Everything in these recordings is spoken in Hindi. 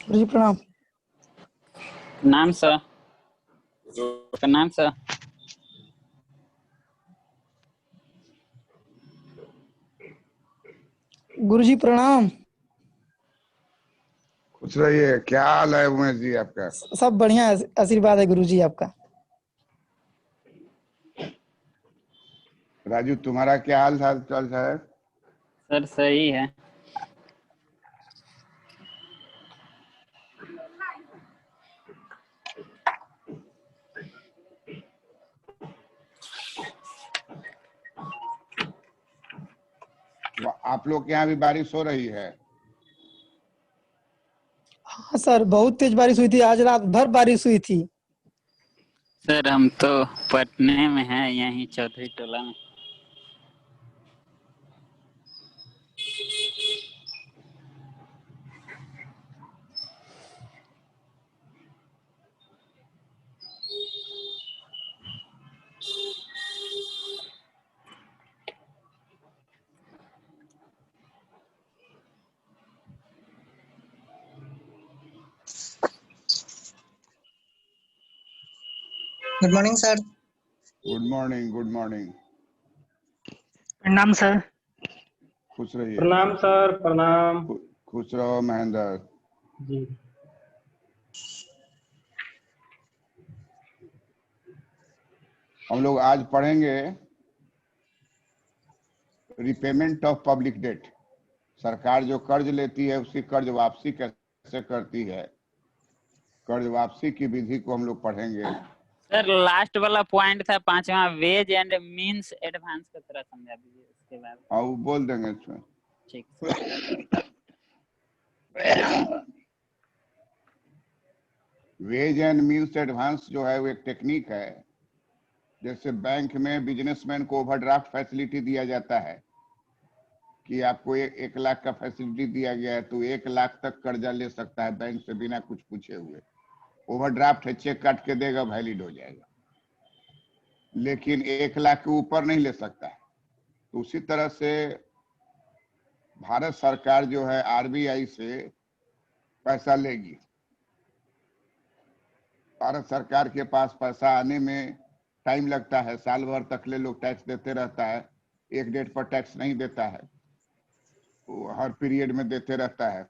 गुरु जी प्रणाम। प्रणाम सर। प्रणाम सर। गुरु जी प्रणाम। खुश रहिए। क्या हाल है उमेश जी आपका? सब बढ़िया, आशीर्वाद है गुरु जी आपका। राजू तुम्हारा क्या हाल चाल चल रहा है? सर सही है। आप लोग के यहाँ भी बारिश हो रही है? हाँ सर, बहुत तेज बारिश हुई थी, आज रात भर बारिश हुई थी। सर हम तो पटने में हैं, यहीं चौधरी टोला में। Good morning sir. Good morning, good morning. प्रणाम सर। खुश रहिए। प्रणाम सर। प्रणाम खुश रहो महेंद्र जी। हम लोग आज पढ़ेंगे रिपेमेंट ऑफ पब्लिक डेट। सरकार जो कर्ज लेती है उसकी कर्ज वापसी कैसे करती है, कर्ज वापसी की विधि को हम लोग पढ़ेंगे। सर लास्ट वाला पॉइंट था पांचवा, वेज एंड मींस एडवांस का तरह समझा दीजिए उसके बाद। हाँ वो बोल देंगे इसमें। ठीक sir. Ways and means advance जो है वो एक टेक्निक है। जैसे बैंक में बिजनेसमैन को ओवरड्राफ्ट फैसिलिटी दिया जाता है कि आपको 1 लाख का फैसिलिटी दिया गया है तो 1 लाख तक कर्जा ले सकता है बैंक से बिना कुछ पूछे हुए। ओवरड्राफ्ट है, चेक काट के देगा, वैलिड हो जाएगा, लेकिन 1 लाख के ऊपर नहीं ले सकता है। तो उसी तरह से भारत सरकार जो है आरबीआई से पैसा लेगी। भारत सरकार के पास पैसा आने में टाइम लगता है, साल भर तक ले लोग टैक्स देते रहता है, एक डेट पर टैक्स नहीं देता है, वो हर पीरियड में देते रहता है,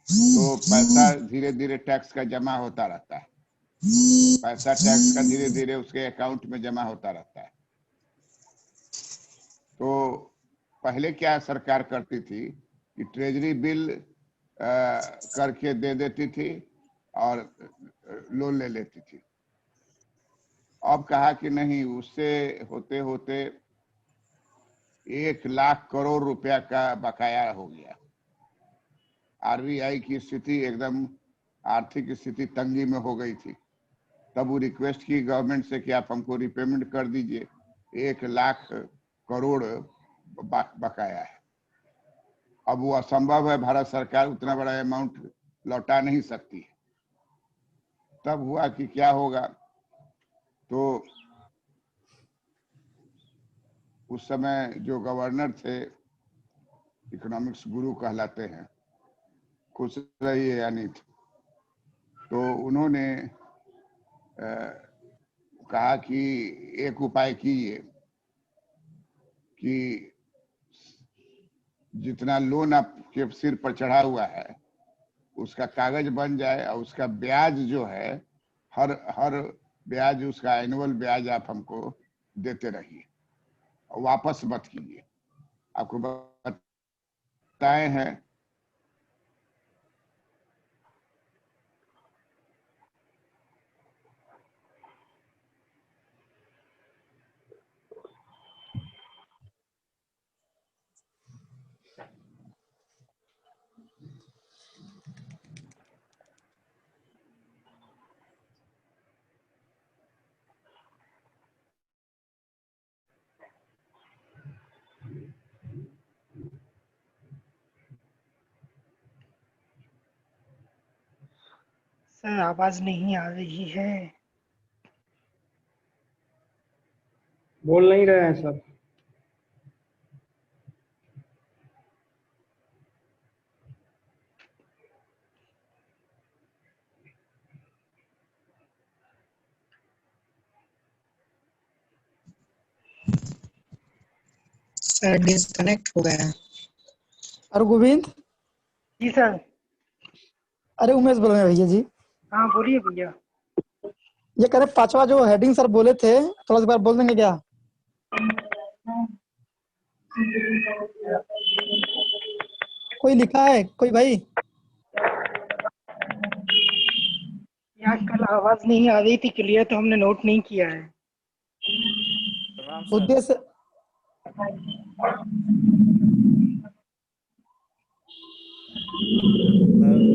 तो पैसा धीरे धीरे टैक्स का जमा होता रहता है। पैसा टैक्स का धीरे धीरे उसके अकाउंट में जमा होता रहता है। तो पहले क्या सरकार करती थी कि ट्रेजरी बिल करके दे देती थी और लोन ले लेती थी। अब कहा कि नहीं, उससे होते होते 1 लाख करोड़ रुपया का बकाया हो गया। आरबीआई की स्थिति एकदम, आर्थिक स्थिति तंगी में हो गई थी। तब वो रिक्वेस्ट की गवर्नमेंट से कि आप हमको रिपेमेंट कर दीजिए, 1 लाख करोड़ बकाया है। अब वो असंभव है, भारत सरकार उतना बड़ा अमाउंट लौटा नहीं सकती है। तब हुआ कि क्या होगा, तो उस समय जो गवर्नर थे, इकोनॉमिक्स गुरु कहलाते हैं, खुश रहिए अनित, तो उन्होंने कहा कि एक उपाय कीजिए कि जितना लोन आपके सिर पर चढ़ा हुआ है उसका कागज बन जाए और उसका ब्याज जो है हर हर ब्याज, उसका एनुअल ब्याज आप हमको देते रहिए, वापस मत कीजिए। आपको बताए हैं सर आवाज नहीं आ रही है। बोल नहीं रहे हैं सर। सर डिस्कनेक्ट हो गया। अरे गोविंद, जी सर। अरे उमेश बोल रहे हैं भैया जी। हाँ बोलिए भैया। ये कह रहे पांचवा जो हेडिंग सर बोले थे, थोड़ा सा बार बोल देंगे क्या? कोई लिखा है कोई भाई? यहाँ कल आवाज नहीं आ रही थी क्लियर, तो हमने नोट नहीं किया है। प्रणाम सर। उद्देश्य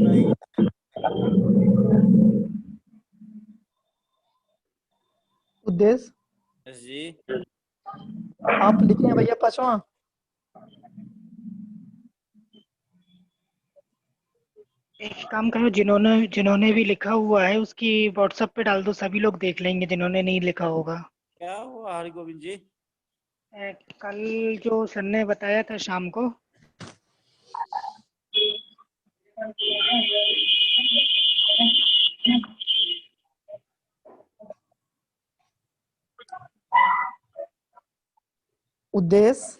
नहीं उद्देश्य जी, आप लिखे हैं भैया पांचवा? एक काम करो, जिन्होंने जिन्होंने भी लिखा हुआ है उसकी व्हाट्सएप पे डाल दो, सभी लोग देख लेंगे जिन्होंने नहीं लिखा होगा। क्या हुआ हरि गोविंद जी? कल जो सर ने बताया था शाम को, उद्देश्य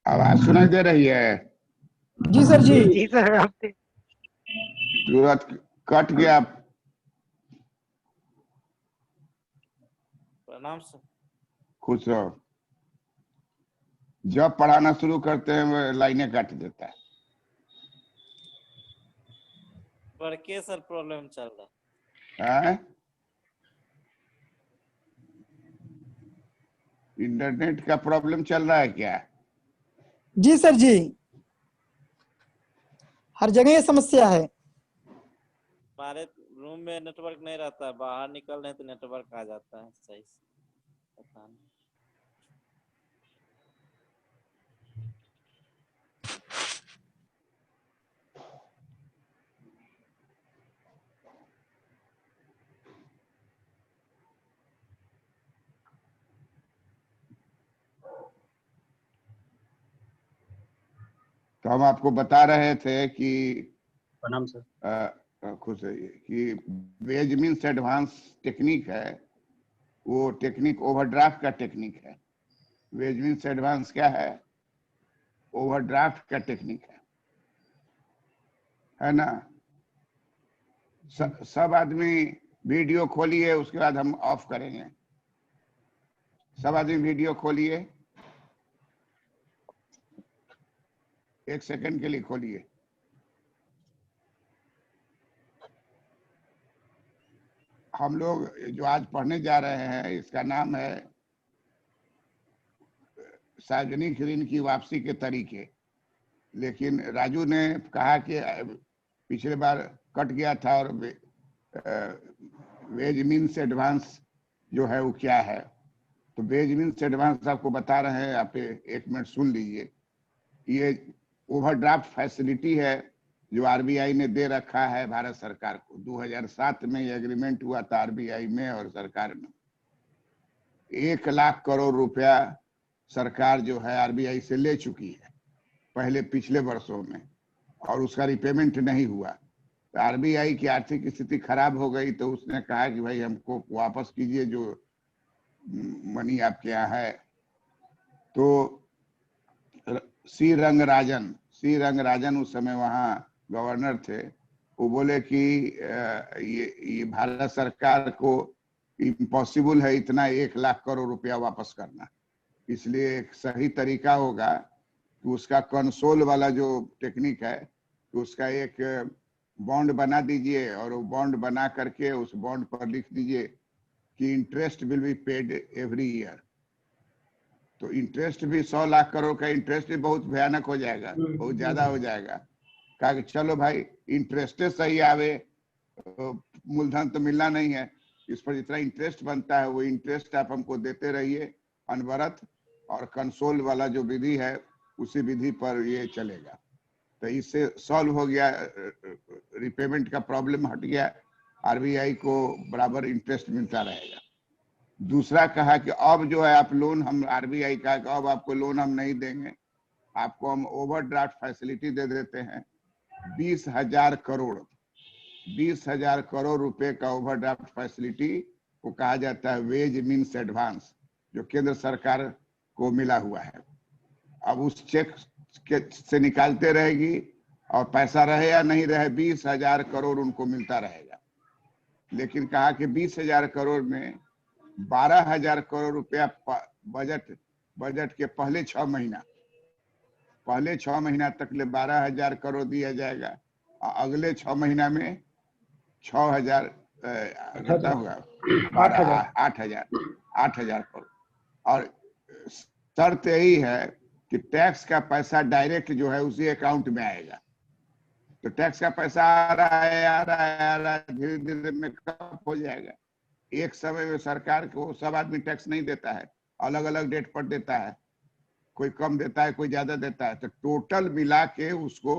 आवाज सुनाई दे रही है? जी सर जी। जी सर आपने सूरत कट गया। प्रणाम सर। खुश रहो। जब पढ़ाना शुरू करते हैं वो लाइनें काट देता है। पर के सर प्रॉब्लम चल रहा हैं? इंटरनेट का प्रॉब्लम चल रहा है क्या? जी सर जी, हर जगह ये समस्या है। हमारे रूम में नेटवर्क नहीं रहता है, बाहर निकल रहे हैं तो नेटवर्क आ जाता है सही से, पता नहीं। तो हम आपको बता रहे थे कि प्रणाम सर। खुश रहिए कि वेज मीन्स एडवांस टेक्निक है, वो टेक्निक ओवरड्राफ्ट का टेक्निक है। वेज मीन्स एडवांस क्या है? ओवरड्राफ्ट का टेक्निक है ना? सब आदमी वीडियो खोलिए, उसके बाद हम ऑफ करेंगे। सब आदमी वीडियो खोलिए, 1 सेकंड के लिए खोलिए। हम लोग जो आज पढ़ने जा रहे हैं इसका नाम है सार्वजनिक ऋण की वापसी के तरीके। लेकिन राजू ने कहा कि पिछले बार कट गया था और वेज मीन्स एडवांस जो है वो क्या है। तो वेज मीन्स एडवांस आपको बता रहे हैं, आप 1 मिनट सुन लीजिए। ये ओवरड्राफ्ट फैसिलिटी है जो आरबीआई ने दे रखा है भारत सरकार को। 2007 में ये एग्रीमेंट हुआ था आरबीआई में और सरकार में। 1 लाख करोड़ रुपया सरकार जो है आरबीआई से ले चुकी है पहले पिछले वर्षों में, और उसका रिपेमेंट नहीं हुआ। तो आरबीआई की आर्थिक स्थिति खराब हो गई, तो उसने कहा कि भाई हमको वापस कीजिए जो मनी आपके यहाँ है। तो सी रंगराजन उस समय वहाँ गवर्नर थे। वो बोले कि ये भारत सरकार को इम्पॉसिबल है इतना 1 लाख करोड़ रुपया वापस करना। इसलिए एक सही तरीका होगा कि उसका कंसोल वाला जो टेक्निक है, तो उसका एक बॉन्ड बना दीजिए और वो बॉन्ड बना करके उस बॉन्ड पर लिख दीजिए कि interest will be paid every year. तो इंटरेस्ट भी 100 लाख करोड़ का इंटरेस्ट भी बहुत भयानक हो जाएगा, बहुत ज्यादा हो जाएगा। कहा कि चलो भाई इंटरेस्ट सही आवे, मूलधन तो मिलना नहीं है, इस पर जितना इंटरेस्ट बनता है वो इंटरेस्ट आप हमको देते रहिए अनवरत, और कंसोल वाला जो विधि है उसी विधि पर ये चलेगा। तो इससे सॉल्व हो गया, रिपेमेंट का प्रॉब्लम हट गया, आरबीआई को बराबर इंटरेस्ट मिलता रहेगा। दूसरा कहा कि अब जो है आप लोन, हम आरबीआई का अब आपको लोन हम नहीं देंगे, आपको हम ओवरड्राफ्ट फैसिलिटी दे देते हैं 20,000 करोड़ 20,000 करोड़ रुपए का ओवरड्राफ्ट फैसिलिटी को कहा जाता है वेज मीन्स एडवांस, जो केंद्र सरकार को मिला हुआ है। अब उस चेक से निकालते रहेगी और पैसा रहे या नहीं रहे 20,000 करोड़ उनको मिलता रहेगा। लेकिन कहा कि 20,000 करोड़ में 12,000 करोड़ रुपया बजट के पहले 6 महीना तक ले 12,000 करोड़ दिया जाएगा और अगले 6 महीना में 6,000 कितना होगा 8,000 करोड़। और शर्त यही है कि टैक्स का पैसा डायरेक्ट जो है उसी अकाउंट में आएगा। तो टैक्स का पैसा आ रहा है धीरे धीरे में कम हो जाएगा। एक समय में सरकार को सब आदमी टैक्स नहीं देता है, अलग अलग डेट पर देता है, कोई कम देता है कोई ज्यादा देता है। तो टोटल मिला के उसको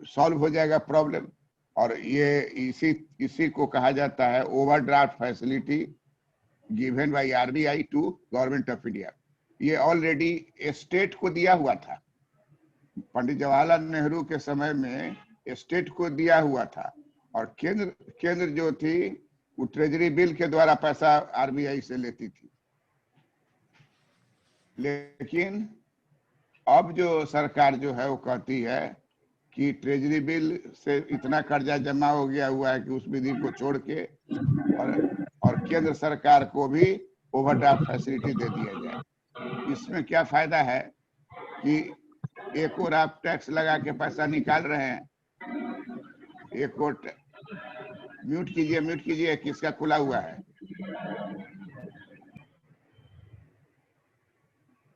सॉल्व हो जाएगा प्रॉब्लम। और ये इसी को कहा जाता है overdraft facility given by RBI to government of India. ये ऑलरेडी स्टेट को दिया हुआ था, पंडित जवाहरलाल नेहरू के समय में स्टेट को दिया हुआ था। और केंद्र जो थी वो ट्रेजरी बिल के द्वारा पैसा आरबीआई से लेती थी। लेकिन अब जो सरकार जो है वो कहती है कि ट्रेजरी बिल से इतना कर्जा जमा हो गया हुआ है कि उस विधि को छोड़ के और केंद्र सरकार को भी ओवरड्राफ्ट फैसिलिटी दे दिया जाए। इसमें क्या फायदा है कि एक और आप टैक्स लगा के पैसा निकाल रहे हैं, एक और म्यूट कीजिए किसका खुला हुआ है।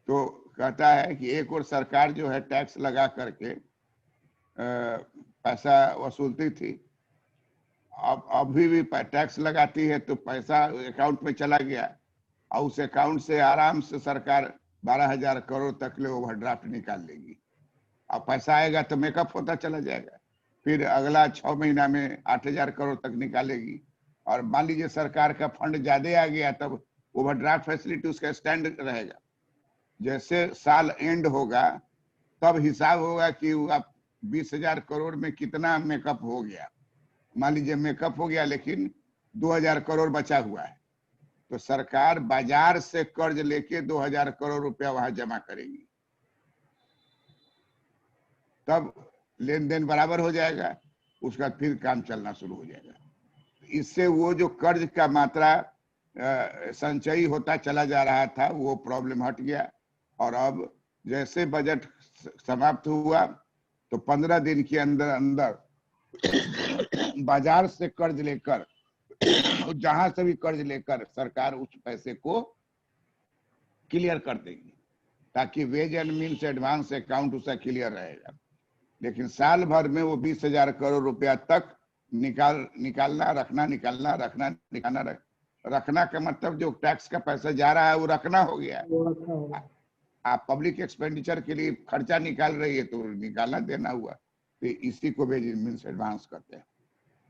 तो कहता है कि एक और सरकार जो है टैक्स लगा करके पैसा वसूलती थी, अब अभी भी टैक्स लगाती है तो पैसा अकाउंट में चला गया और उस अकाउंट से आराम से सरकार 12,000 करोड़ तक ले ओवरड्राफ्ट निकाल लेगी। अब पैसा आएगा तो मेकअप होता चला जाएगा, फिर अगला 6 महीना में 8,000 करोड़ तक निकालेगी। और मान लीजिए सरकार का फंड ज्यादा आ गया तब ओवरड्राफ्ट फैसिलिटी उसका स्टैंड रहेगा। जैसे साल एंड होगा तब हिसाब होगा कि आप 20,000 करोड़ में कितना मेकअप हो गया। मान लीजिए मेकअप हो गया लेकिन 2,000 करोड़ बचा हुआ है, तो सरकार बाजार से कर्ज लेके 2,000 करोड़ रुपया वहां जमा करेगी, तब लेन देन बराबर हो जाएगा, उसका फिर काम चलना शुरू हो जाएगा। इससे वो जो कर्ज का मात्रा संचयी होता चला जा रहा था वो प्रॉब्लम हट गया। और अब जैसे बजट समाप्त हुआ तो 15 दिन के अंदर बाजार से कर्ज लेकर जहां से भी कर्ज लेकर सरकार उस पैसे को क्लियर कर देगी, ताकि ways and means advance account उसका क्लियर रहेगा। लेकिन साल भर में वो 20,000 करोड़ रुपया तक निकालना रखना का मतलब जो टैक्स का पैसा जा रहा है वो रखना हो गया। आप पब्लिक एक्सपेंडिचर के लिए खर्चा निकाल रही है तो निकालना देना हुआ, तो इसी को वेज मीन्स एडवांस करते हैं।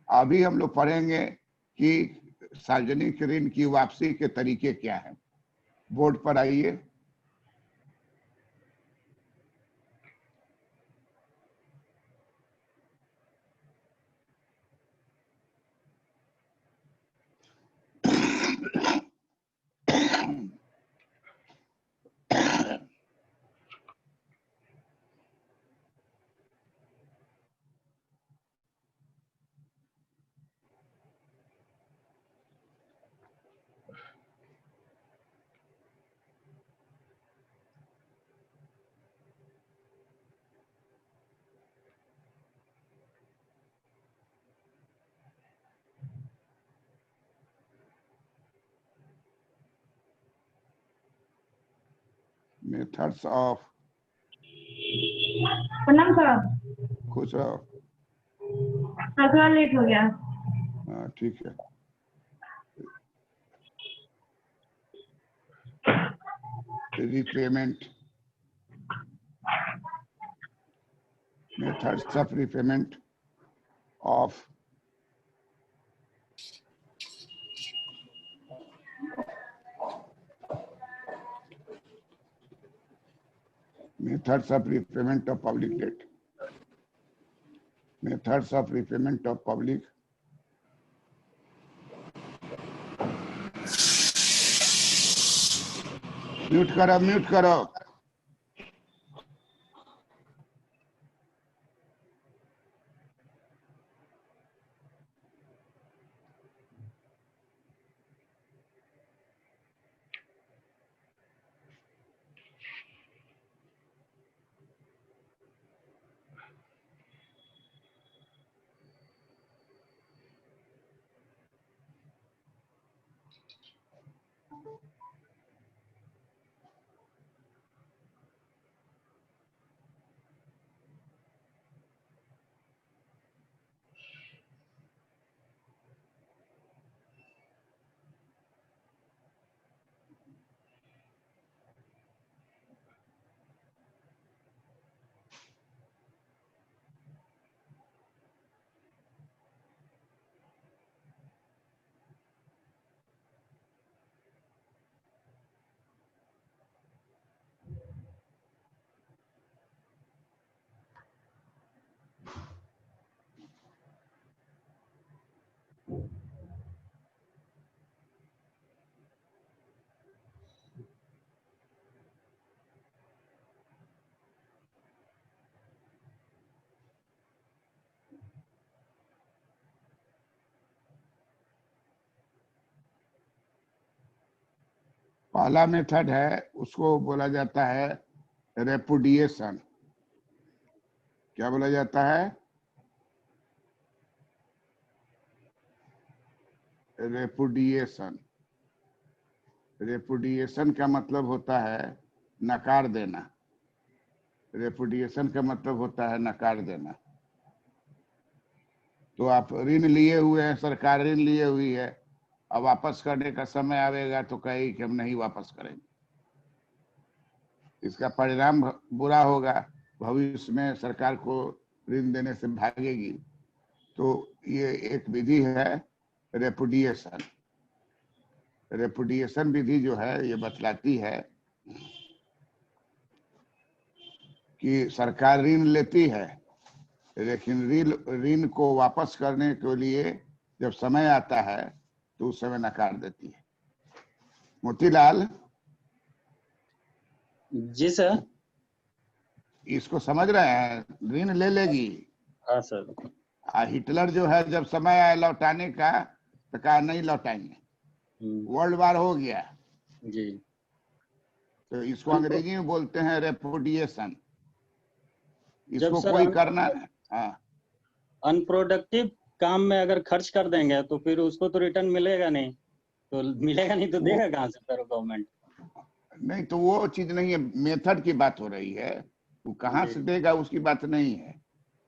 अभी हम लोग पढ़ेंगे कि सार्वजनिक ऋण की वापसी के तरीके क्या हैं। बोर्ड पर आइए। मेथड्स ऑफ प्रणाम सर। खुश रहो। थोड़ा लेट हो गया। हाँ ठीक है। Repayment, methods of repayment of methods of repayment of public debt. Methods of repayment of public. Mute करो, म्यूट करो। पहला मेथड है, उसको बोला जाता है रेपुडिएशन। क्या बोला जाता है? रेपुडिएशन। रेपुडिएशन का मतलब होता है नकार देना। रेपुडिएशन का मतलब होता है नकार देना। तो आप ऋण लिए हुए हैं, सरकार ऋण लिए हुई है, अब वापस करने का समय आवेगा तो कहेगी कि हम नहीं वापस करेंगे। इसका परिणाम बुरा होगा, भविष्य में सरकार को ऋण देने से भागेगी। तो ये एक विधि है रेपुडिएशन। रेपुडिएशन विधि जो है ये बतलाती है कि सरकार ऋण लेती है, लेकिन ऋण को वापस करने के लिए जब समय आता है तो उस समय नकार देती है। मोतीलाल जी सर। इसको समझ रहे हैं? ऋण ले लेगी। हाँ सर। हिटलर जो है जब समय आया लौटाने का तो कहा नहीं लौटाएंगे, वर्ल्ड वार हो गया जी। तो इसको अंग्रेजी में बोलते हैं रेपुडिएशन। जब इसको सर कोई करना, हाँ, अनप्रोडक्टिव काम में अगर खर्च कर देंगे तो फिर उसको तो रिटर्न मिलेगा नहीं, तो मिलेगा नहीं तो देगा कहाँ से सर गवर्नमेंट? नहीं तो वो चीज नहीं है, मेथड की बात हो रही है। वो कहाँ से देगा उसकी बात नहीं है,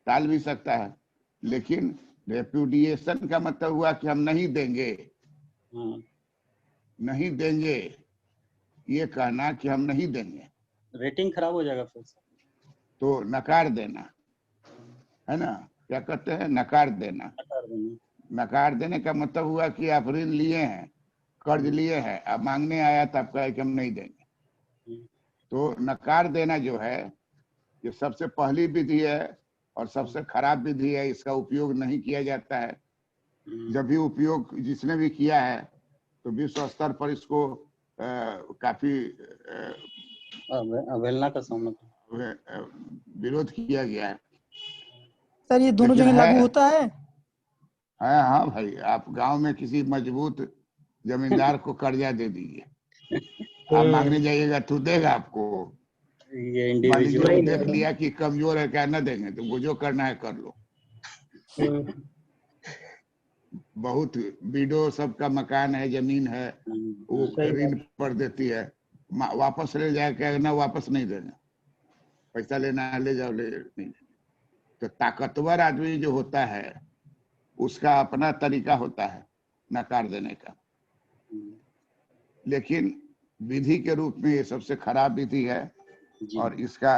टाल भी सकता है, लेकिन रेपुडिएशन का मतलब हुआ कि हम नहीं देंगे। नहीं देंगे, ये कहना कि हम नहीं देंगे, रेटिंग खराब हो जाएगा फिर। तो नकार देना है ना, क्या कहते हैं? नकार देना। नकार देने का मतलब हुआ कि आप ऋण लिए हैं, कर्ज लिए हैं, अब मांगने आया तो आप कहे कि हम नहीं देंगे। तो नकार देना जो है ये सबसे पहली विधि है और सबसे खराब विधि है। इसका उपयोग नहीं किया जाता है। जब भी उपयोग जिसने भी किया है तो विश्व स्तर पर इसको काफी अवहेलना का सामना, विरोध किया गया है। सर ये दोनों जगह लागू होता है? हाँ भाई, आप गांव में किसी मजबूत जमींदार को कर्जा दे दीजिए, आप मांगने जाइएगा तो देगा आपको। ये इंडिविजुअल देख लिया कि कमजोर है, क्या न देंगे, तुमको जो करना है कर लो। बहुत विडो सबका मकान है, जमीन है, वो ऋण पर देती है, वापस ले जाए, ना वापस नहीं देना, पैसा लेना है ले जाओ, ले नहीं। तो ताकतवर आदमी जो होता है उसका अपना तरीका होता है नकार देने का, लेकिन विधि के रूप में ये सबसे खराब विधि है और इसका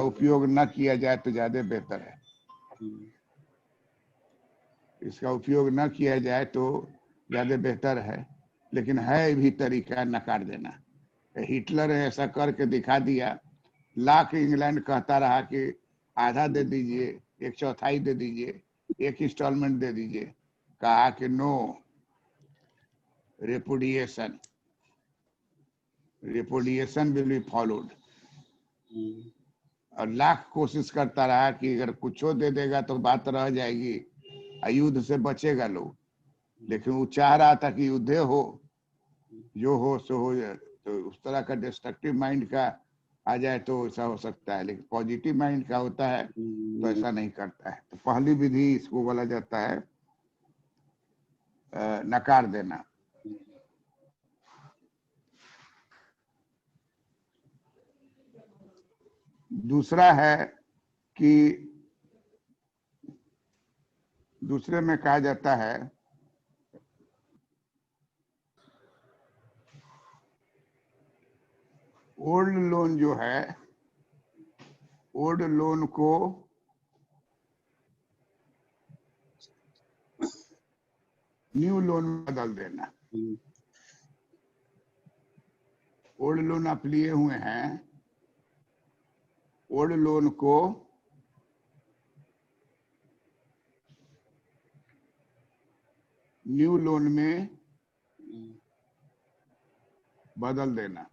उपयोग न किया जाए तो ज्यादा बेहतर है। इसका उपयोग न किया जाए तो ज्यादा बेहतर है, लेकिन है भी तरीका नकार देना। हिटलर ऐसा करके दिखा दिया, लाख इंग्लैंड कहता रहा कि आधा दे दीजिए, 1/4 दे दीजिए, 1 इंस्टॉलमेंट दे दीजिए। कहा कि no, repudiation will be followed. और लाख कोशिश करता रहा कि अगर कुछ दे देगा तो बात रह जाएगी, युद्ध से बचेगा लोग। लेकिन वो चाह रहा था कि युद्ध हो, जो हो सो हो जाए। तो उस तरह का डिस्ट्रक्टिव माइंड का आ जाए तो ऐसा हो सकता है, लेकिन पॉजिटिव माइंड का होता है तो ऐसा नहीं करता है। तो पहली विधि इसको बोला जाता है नकार देना। दूसरा है कि दूसरे में कहा जाता है ओल्ड लोन जो है, ओल्ड लोन को न्यू लोन में बदल देना। ओल्ड लोन आप लिए हुए हैं, ओल्ड लोन को न्यू लोन में बदल देना।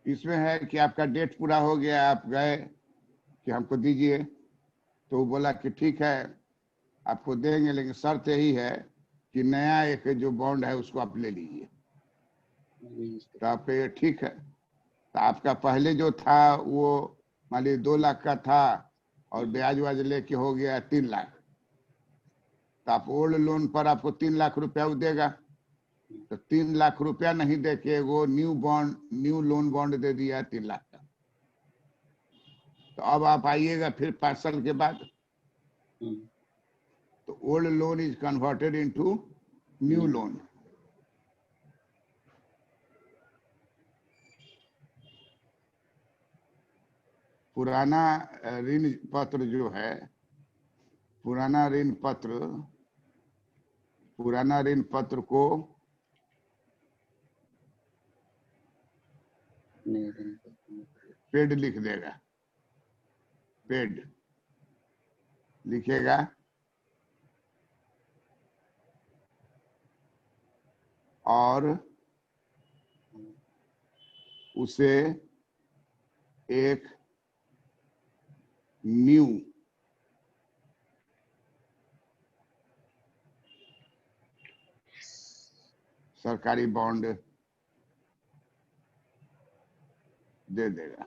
इसमें है कि आपका डेट पूरा हो गया, आप गए कि हमको दीजिए, तो वो बोला कि ठीक है आपको देंगे, लेकिन शर्त यही है कि नया एक जो बॉन्ड है उसको आप ले लीजिए। तो आप ठीक है। तो आपका पहले जो था वो मान लीजिए 2 लाख का था और ब्याज व्याज लेके हो गया 3 लाख। तो आप ओल्ड लोन पर आपको 3 लाख रुपया वो देगा। तो 3 लाख रुपया नहीं देके वो न्यू लोन बॉन्ड दे दिया 3 लाख का। तो अब आप आइएगा फिर 5 साल के बाद, तो old loan is converted into new loan. पुराना ऋण पत्र जो है, पुराना ऋण पत्र को पेड लिख देगा, पेड लिखेगा और उसे एक न्यू सरकारी बॉन्ड दे देगा।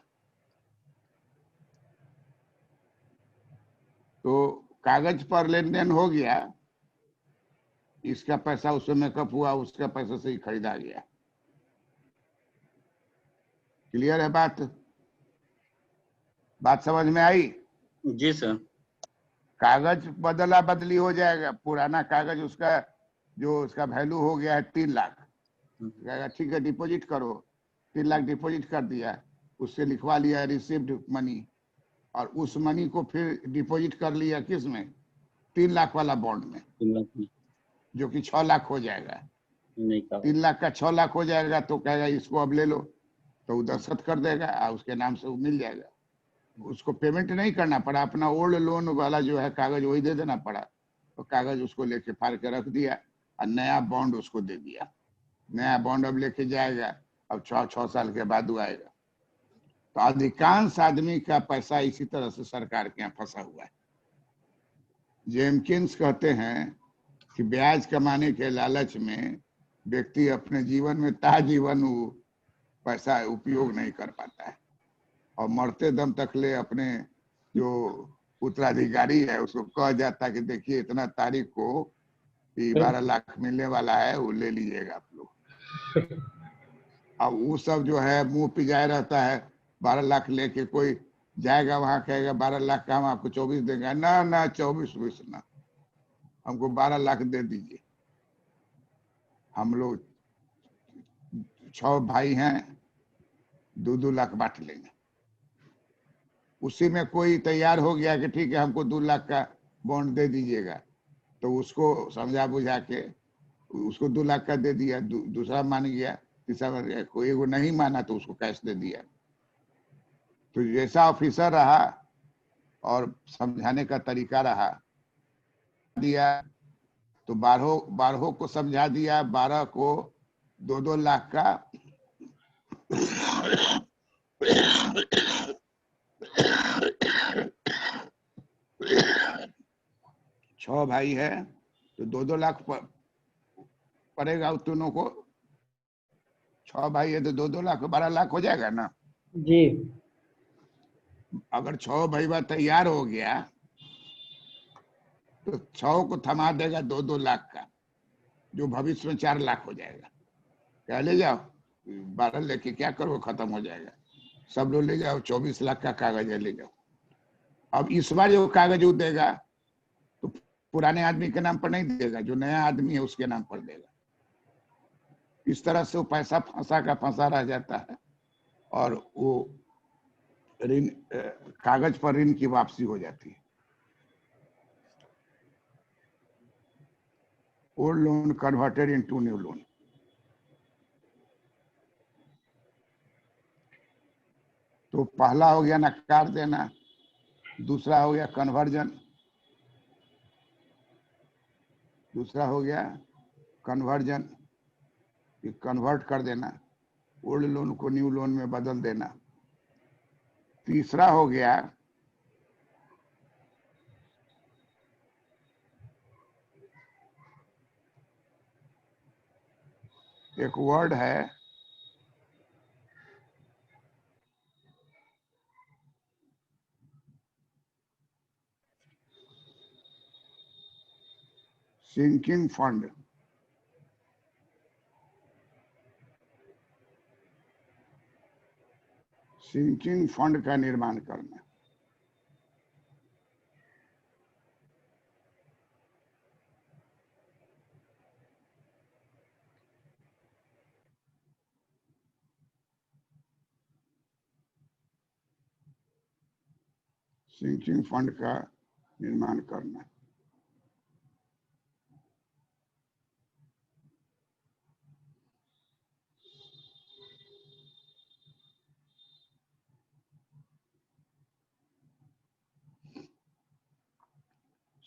तो कागज पर लेन देन हो गया, इसका पैसा उसमें मेकअप हुआ, उसका पैसा से ही खरीदा गया। क्लियर है बात? बात समझ में आई? जी सर। कागज बदला बदली हो जाएगा। पुराना कागज उसका जो उसका वैल्यू हो गया है 3 लाख, कहेगा ठीक है डिपॉजिट करो, 3 लाख डिपॉजिट कर दिया, उससे लिखवा लिया रिसीव्ड मनी, और उस मनी को फिर डिपॉजिट कर लिया किस में? 3 लाख वाला बॉन्ड में, जो कि 6 लाख हो जाएगा। 3 लाख का 6 लाख हो जाएगा, तो कहेगा इसको अब ले लो, तो वो दस्तखत कर देगा और उसके नाम से वो मिल जाएगा। उसको पेमेंट नहीं करना पड़ा, अपना ओल्ड लोन वाला जो है कागज वही दे देना पड़ा। तो कागज उसको लेके फाड़ के रख दिया और नया बॉन्ड उसको दे दिया। नया बॉन्ड अब लेके जाएगा, अब 6 साल के बाद वो आएगा। तो अधिकांश आदमी का पैसा इसी तरह से सरकार के यहाँ फंसा हुआ है। जेमकिंस कहते हैं कि ब्याज कमाने के लालच में व्यक्ति अपने जीवन में ताजीवन पैसा उपयोग नहीं कर पाता है, और मरते दम तक ले अपने जो उत्तराधिकारी है उसको कह जाता कि देखिए इतना तारीख को 12 लाख मिलने वाला है, वो ले लीजिएगा आप लोग। अब वो सब जो है मुंह पिजाए रहता है। 12 लाख लेके कोई जाएगा वहां, कहेगा 12 लाख का हम आपको 24 देंगे, ना 24 ना, हमको 12 लाख दे दीजिए। हम लोग 6 भाई हैं, 2-2 लाख बांट लेंगे। उसी में कोई तैयार हो गया कि ठीक है हमको 2 लाख का बॉन्ड दे दीजिएगा, तो उसको समझा बुझा के उसको 2 लाख का दे दिया, दूसरा मान गया, तीसरा मान गया, कोई वो नहीं माना तो उसको कैश दे दिया। तो जैसा ऑफिसर रहा और समझाने का तरीका रहा, दिया तो 12 को समझा दिया, 12 को 2-2 लाख का 6 भाई है तो 2-2 लाख पड़ेगा दोनों को। 6 भाई है तो 2-2 लाख, 12 लाख हो जाएगा ना जी। अगर 6 भाई बात तैयार हो गया तो 6 को थमा देगा 2-2 लाख का, जो भविष्य में 4 लाख हो जाएगा। क्या ले जाओ, 12 लेके क्या करो, खत्म हो जाएगा। सब लोग ले जाओ, 24 लाख का कागज है, ले जाओ। अब इस बार जो कागज वो देगा तो पुराने आदमी के नाम पर नहीं देगा, जो नया आदमी है उसके नाम पर देगा। इस तरह से वो पैसा फंसा का फंसा रह जाता है और वो ऋण, कागज पर ऋण की वापसी हो जाती है। Old loan converted into new loan. तो पहला हो गया नकार देना, दूसरा हो गया कन्वर्जन, दूसरा हो गया कन्वर्जन, कन्वर्ट कर देना, ओल्ड लोन को न्यू लोन में बदल देना। तीसरा हो गया एक वर्ड है सिंकिंग फंड। सिंकिंग फंड का निर्माण करना। सिंकिंग फंड का निर्माण करना।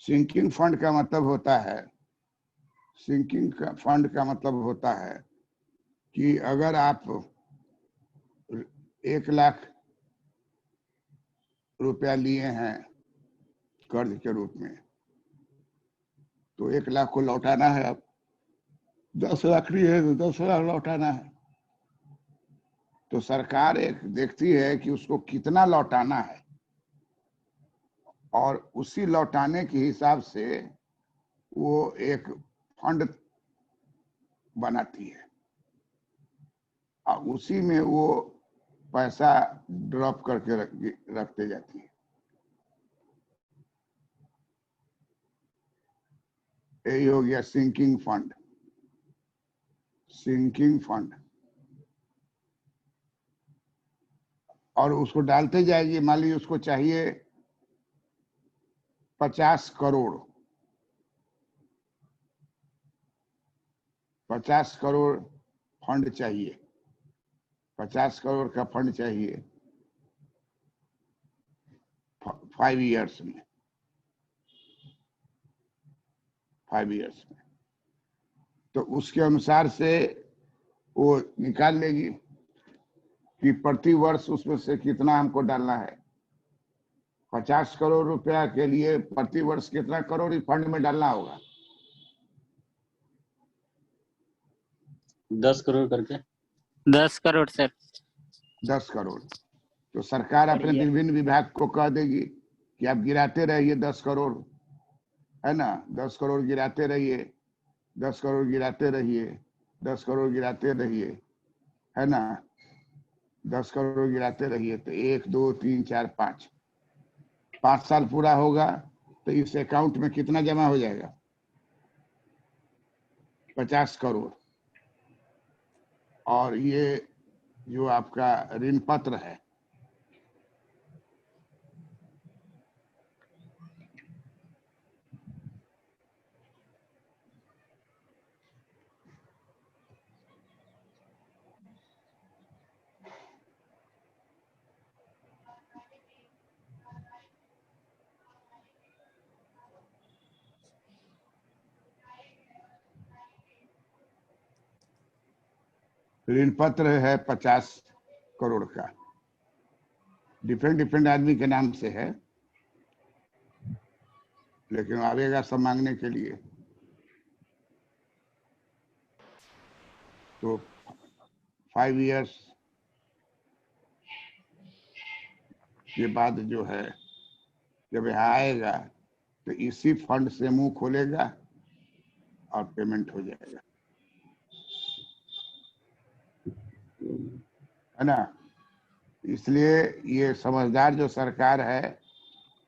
सिंकिंग फंड का मतलब होता है, सिंकिंग फंड का मतलब होता है कि अगर आप 1 लाख रुपया लिए हैं कर्ज के रूप में, तो 1 लाख को लौटाना है। अब 10 लाख लिए है तो 10 लाख लौटाना है। तो सरकार एक देखती है कि उसको कितना लौटाना है और उसी लौटाने के हिसाब से वो एक फंड बनाती है और उसी में वो पैसा ड्रॉप करके रखते जाती है। यही हो गया सिंकिंग फंड। Sinking fund. और उसको डालते जाएगी। मान लीजिए उसको चाहिए 50 करोड़, 50 करोड़ फंड चाहिए, 50 करोड़ का फंड चाहिए 5 इयर्स में, 5 इयर्स में। तो उसके अनुसार से वो निकाल लेगी कि प्रति वर्ष उसमें से कितना हमको डालना है। 50 करोड़ रुपया के लिए प्रति वर्ष कितना करोड़ इस फंड में डालना होगा? 10 करोड़ करके। 10 करोड़ सर। 10 करोड़। तो सरकार अपने विभिन्न विभाग को कह देगी कि आप गिराते रहिए 10 करोड़, है ना, 10 करोड़ गिराते रहिए, 10 करोड़ गिराते रहिए, 10 करोड़ गिराते रहिए, है ना, 10 करोड़ गिराते रहिए। तो 1 2 3 4 5 साल पूरा होगा तो इस अकाउंट में कितना जमा हो जाएगा? 50 करोड़। और ये जो आपका ऋण पत्र है, ऋण पत्र है 50 करोड़ का, डिफरेंट आदमी के नाम से है, लेकिन आवेगा सब मांगने के लिए। तो 5 इयर्स के बाद जो है जब यहाँ आएगा तो इसी फंड से मुंह खोलेगा और पेमेंट हो जाएगा, है ना। इसलिए ये समझदार जो सरकार है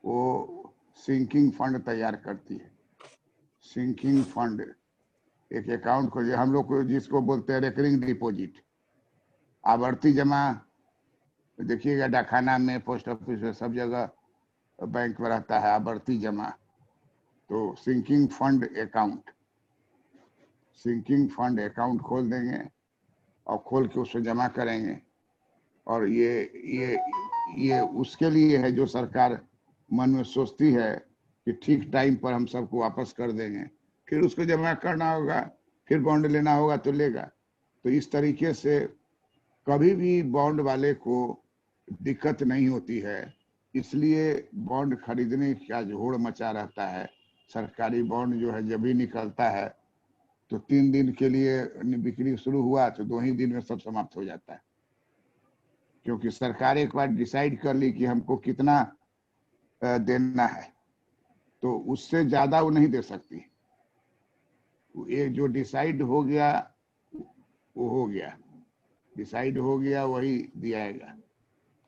वो सिंकिंग फंड तैयार करती है। सिंकिंग फंड एक अकाउंट को, जो हम लोग को जिसको बोलते हैं रेकरिंग डिपॉजिट, आवर्ती जमा, देखिएगा डाकखाना में, पोस्ट ऑफिस में, सब जगह बैंक में रहता है आवर्ती जमा। तो सिंकिंग फंड अकाउंट खोल देंगे और खोल के उसमें जमा करेंगे। और ये उसके लिए है जो सरकार मन में सोचती है कि ठीक टाइम पर हम सबको वापस कर देंगे, फिर उसको जमा करना होगा, फिर बॉन्ड लेना होगा तो लेगा। तो इस तरीके से कभी भी बॉन्ड वाले को दिक्कत नहीं होती है। इसलिए बॉन्ड खरीदने का जोड़ मचा रहता है। सरकारी बॉन्ड जो है जब भी निकलता है तो 3 दिन के लिए बिक्री शुरू हुआ तो 2 ही दिन में सब समाप्त हो जाता है, क्योंकि सरकार एक बार डिसाइड कर ली कि हमको कितना देना है, तो उससे ज्यादा वो नहीं दे सकती। ये जो डिसाइड हो गया वो हो गया, डिसाइड हो गया वही दियाएगा,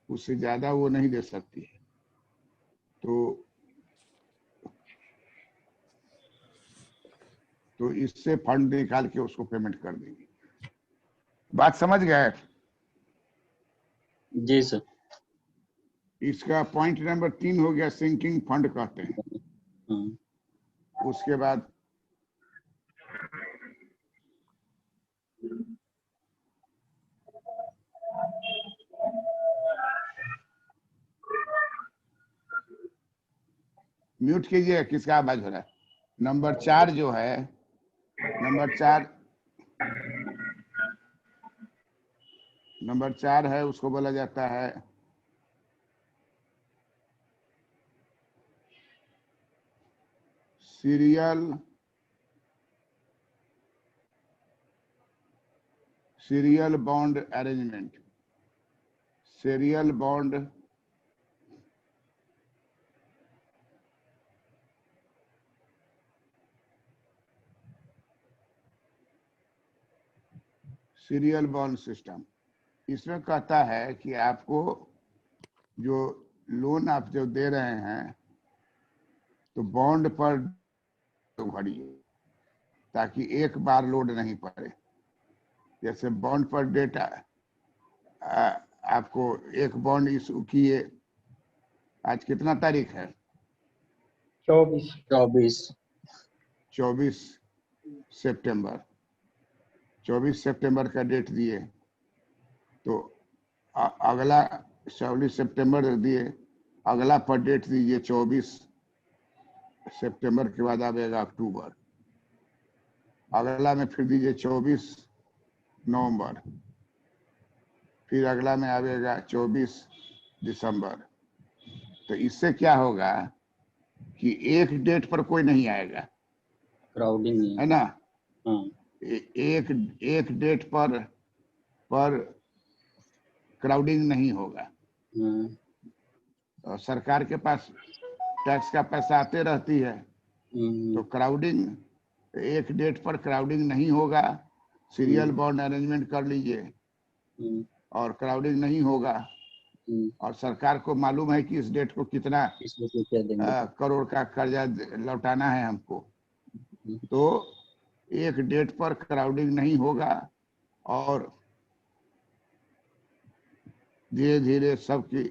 उससे ज्यादा वो नहीं दे सकती है। तो इससे फंड निकाल के उसको पेमेंट कर देंगे। बात समझ गए? जी सर। इसका पॉइंट नंबर 3 हो गया, सिंकिंग फंड कहते हैं। हाँ। उसके बाद म्यूट कीजिए, किसका आवाज हो रहा है। नंबर 4 जो है, नंबर 4 है, उसको बोला जाता है serial bond arrangement. Serial bond system. इसमें कहता है कि आपको जो लोन आप जो दे रहे हैं तो बॉन्ड पर भरिए, ताकि एक बार लोड नहीं पड़े। जैसे बॉन्ड पर डेट आपको एक बॉन्ड इशू किए, आज कितना तारीख है? 24 सितंबर। 24 सितंबर का डेट दिए, तो अगला 24 सितंबर दिए, अगला पर डेट दीजिए 24 सितंबर के बाद आएगा अक्टूबर, अगला में फिर दीजिए 24 नवंबर, फिर अगला में आएगा 24 दिसंबर। तो इससे क्या होगा कि एक डेट पर कोई नहीं आएगा, क्राउडिंग है ना। हाँ। एक डेट पर क्राउडिंग नहीं होगा। हाँ। और सरकार के पास टैक्स का पैसा आते रहती है, तो क्राउडिंग, एक डेट पर क्राउडिंग नहीं होगा। सीरियल बॉन्ड अरेंजमेंट कर लीजिए और क्राउडिंग नहीं होगा। और सरकार को मालूम है कि इस डेट को कितना करोड़ का कर्जा लौटाना है हमको, तो एक डेट पर क्राउडिंग नहीं होगा और धीरे धीरे सबकी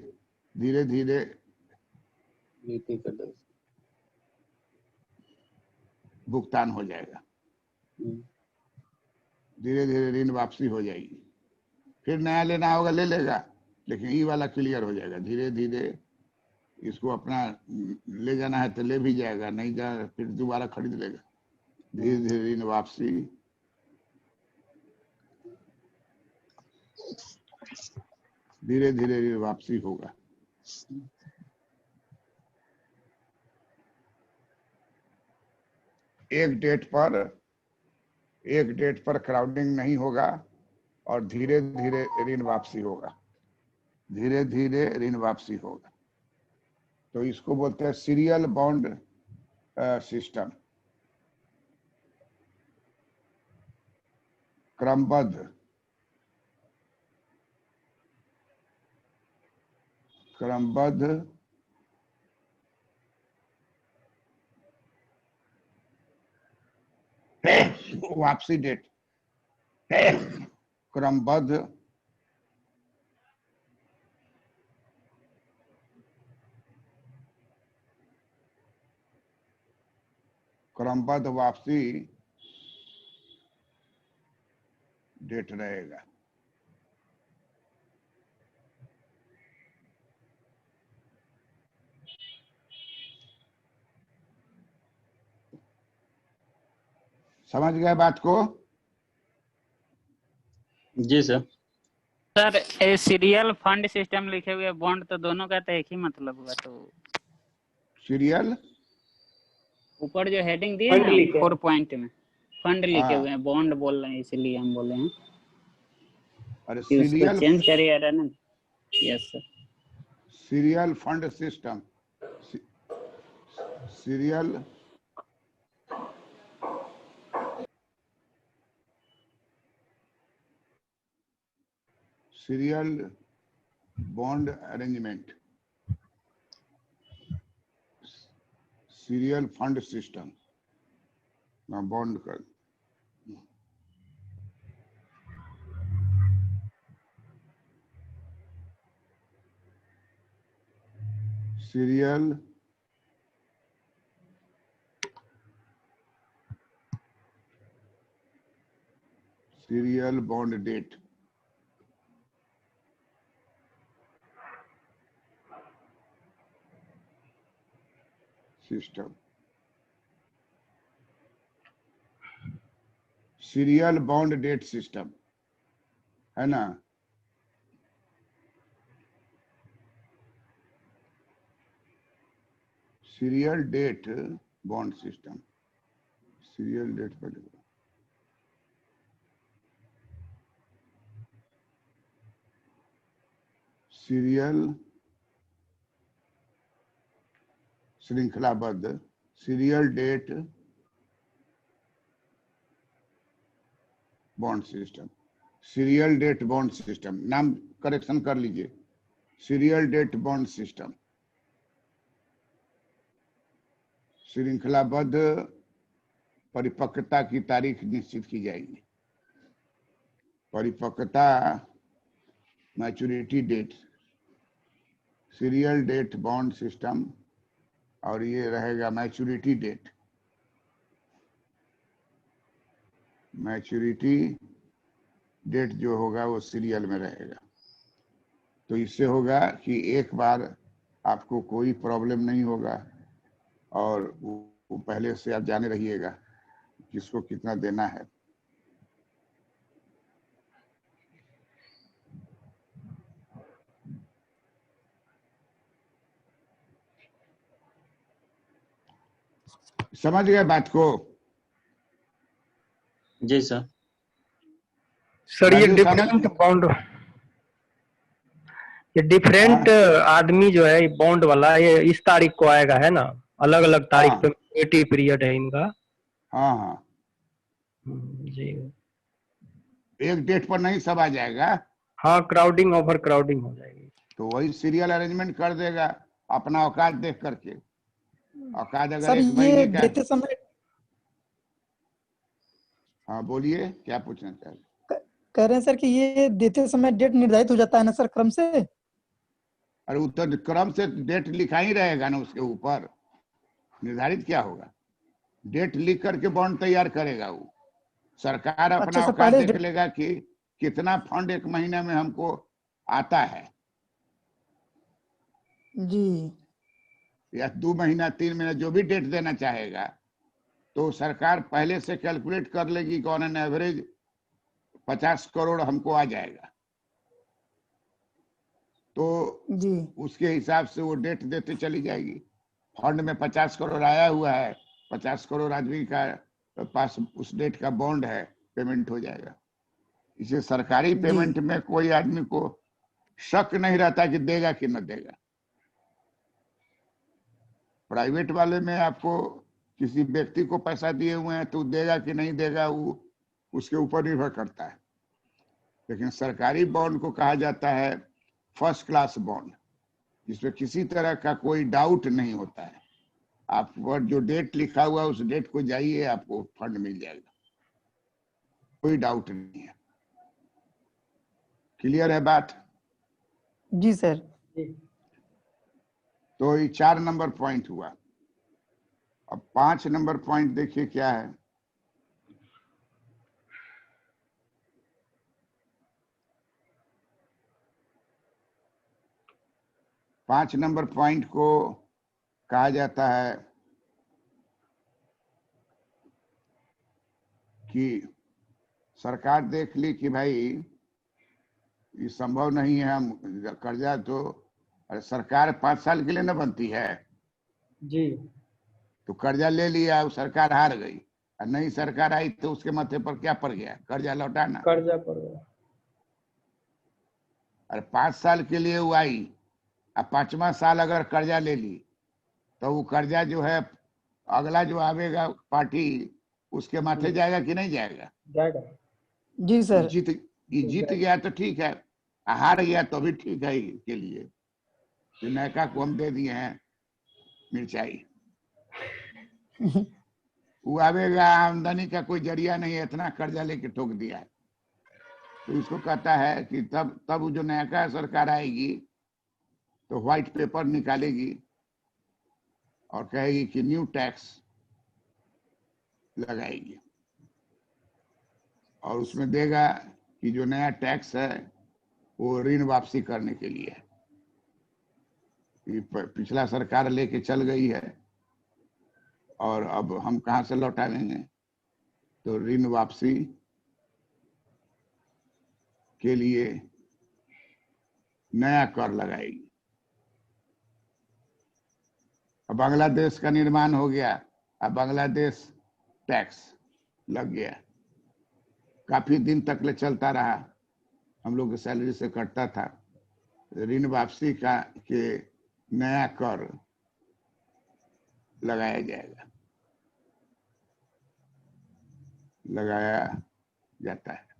भुगतान हो जाएगा, धीरे धीरे ऋण वापसी हो जाएगी। फिर नया लेना होगा ले लेगा, लेकिन ये वाला क्लियर हो जाएगा। धीरे धीरे इसको अपना ले जाना है तो ले भी जाएगा, नहीं जाए फिर दोबारा खरीद लेगा। धीरे धीरे ऋण वापसी धीरे धीरे ऋण वापसी होगा। एक डेट पर क्राउडिंग नहीं होगा और धीरे धीरे ऋण वापसी होगा, धीरे धीरे ऋण वापसी होगा। तो इसको बोलते हैं सीरियल बॉन्ड सिस्टम, क्रमबद्ध वापसी डेट, क्रमबद्ध वापसी डेट रहेगा। समझ गए बात को? जी सर। सर ये सीरियल फंड सिस्टम लिखे हुए बॉन्ड तो दोनों का तो एक ही मतलब हुआ। तो सीरियल ऊपर जो हेडिंग दिए फंड ना लिखे 4 पॉइंट में फंड लिखे हाँ। हुए हैं, बॉन्ड बोल रहे हैं इसलिए हम बोले हैं अरे कि उसको सीरियल चेंज करिए ना। Yes sir. Serial fund system, serial bond arrangement, serial fund system ना बॉन्ड कर, serial bond debt, system, serial bond debt system है ना। Serial debt bond system, serial debt पर लिखो, सीरियल श्रृंखलाबद्ध, serial debt bond system, serial debt bond system, नाम करेक्शन कर लीजिए, सीरियल डेट बॉन्ड सिस्टम। श्रृंखलाबद्ध परिपक्वता की तारीख निश्चित की जाएगी। परिपक्वता maturity date, serial debt bond system, और ये रहेगा मैच्योरिटी डेट। मैच्योरिटी डेट जो होगा वो सीरियल में रहेगा। तो इससे होगा कि एक बार आपको कोई प्रॉब्लम नहीं होगा और वो पहले से आप जाने रहिएगा किसको कितना देना है। समझ गए बात को? जी सर। सर ये राजू डिफरेंट बॉन्ड, ये डिफरेंट आदमी जो है बॉन्ड वाला, ये इस तारीख को आएगा है ना, अलग अलग तारीख हाँ। पे मैच्योरिटी पीरियड है इनका। हाँ हाँ, जी एक डेट पर नहीं सब आ जाएगा। हाँ, क्राउडिंग ओवर क्राउडिंग हो जाएगी। तो वही सीरियल अरेंजमेंट कर देगा अपना औकात देख करके। औकात अगर सर एक ये महीने का, देते समय हाँ बोलिए क्या पूछना चाह रहे? कह रहे हैं सर कि ये देते समय डेट निर्धारित हो जाता है ना सर क्रम से? अरे उत्तर क्रम से डेट लिखा ही रहेगा ना, उसके ऊपर निर्धारित क्या होगा? डेट लिख करके बॉन्ड तैयार करेगा वो। सरकार अपना अच्छा सर, औकात पहले देख लेगा कि कितना फंड एक महीने में हमको आता है, जी या 2 महीना 3 महीना जो भी डेट देना चाहेगा, तो सरकार पहले से कैलकुलेट कर लेगी कि ऑन एन एवरेज 50 करोड़ हमको आ जाएगा। तो जी उसके हिसाब से वो डेट देते चली जाएगी। फंड में 50 करोड़ आया हुआ है, 50 करोड़ आदमी का पास उस डेट का बॉन्ड है, पेमेंट हो जाएगा। इसे सरकारी पेमेंट में कोई आदमी को शक नहीं रहता कि देगा कि न देगा। प्राइवेट वाले में आपको किसी व्यक्ति को पैसा दिए हुए हैं तो देगा कि नहीं देगा वो उसके ऊपर निर्भर करता है। लेकिन सरकारी बॉन्ड को कहा जाता है फर्स्ट क्लास बॉन्ड, जिसमें किसी तरह का कोई डाउट नहीं होता है। आप जो डेट लिखा हुआ है उस डेट को जाइए, आपको फंड मिल जाएगा, कोई डाउट नहीं है। क्लियर है बात? जी सर। तो ये 4 नंबर पॉइंट हुआ। अब 5 नंबर पॉइंट देखिए क्या है। पांच नंबर पॉइंट को कहा जाता है कि सरकार देख ली कि भाई ये संभव नहीं है, हम कर्जा तो अरे सरकार 5 साल के लिए न बनती है जी। तो कर्जा ले लिया, सरकार हार गई और नई सरकार आई तो उसके माथे पर क्या पड़ गया? कर्जा लौटाना। कर्जा पड़ गया। अरे 5 साल के लिए वो आई, अब 5वां साल अगर कर्जा ले ली तो वो कर्जा जो है अगला जो आवेगा पार्टी उसके माथे जाएगा कि नहीं जाएगा? जाएगा। जी सर। जीत गया तो ठीक है, हार गया तो भी ठीक है के लिए। तो नयका को हम दे दिए हैं मिर्चाई, वो आवेगा, आमदनी का कोई जरिया नहीं है, इतना कर्जा लेके ठोक दिया है। तो इसको कहता है कि तब जो नयका सरकार आएगी तो व्हाइट पेपर निकालेगी और कहेगी कि न्यू टैक्स लगाएगी और उसमें देगा कि जो नया टैक्स है वो ऋण वापसी करने के लिए है। ये पिछला सरकार लेके चल गई है और अब हम कहां से लौटाएंगे? तो ऋण वापसी के लिए नया कर लगाएगी। अब बांग्लादेश का निर्माण हो गया, अब बांग्लादेश टैक्स लग गया, काफी दिन तक ले चलता रहा, हम लोग की सैलरी से कटता था। ऋण वापसी का के नया कर लगाया जाएगा, लगाया जाता है।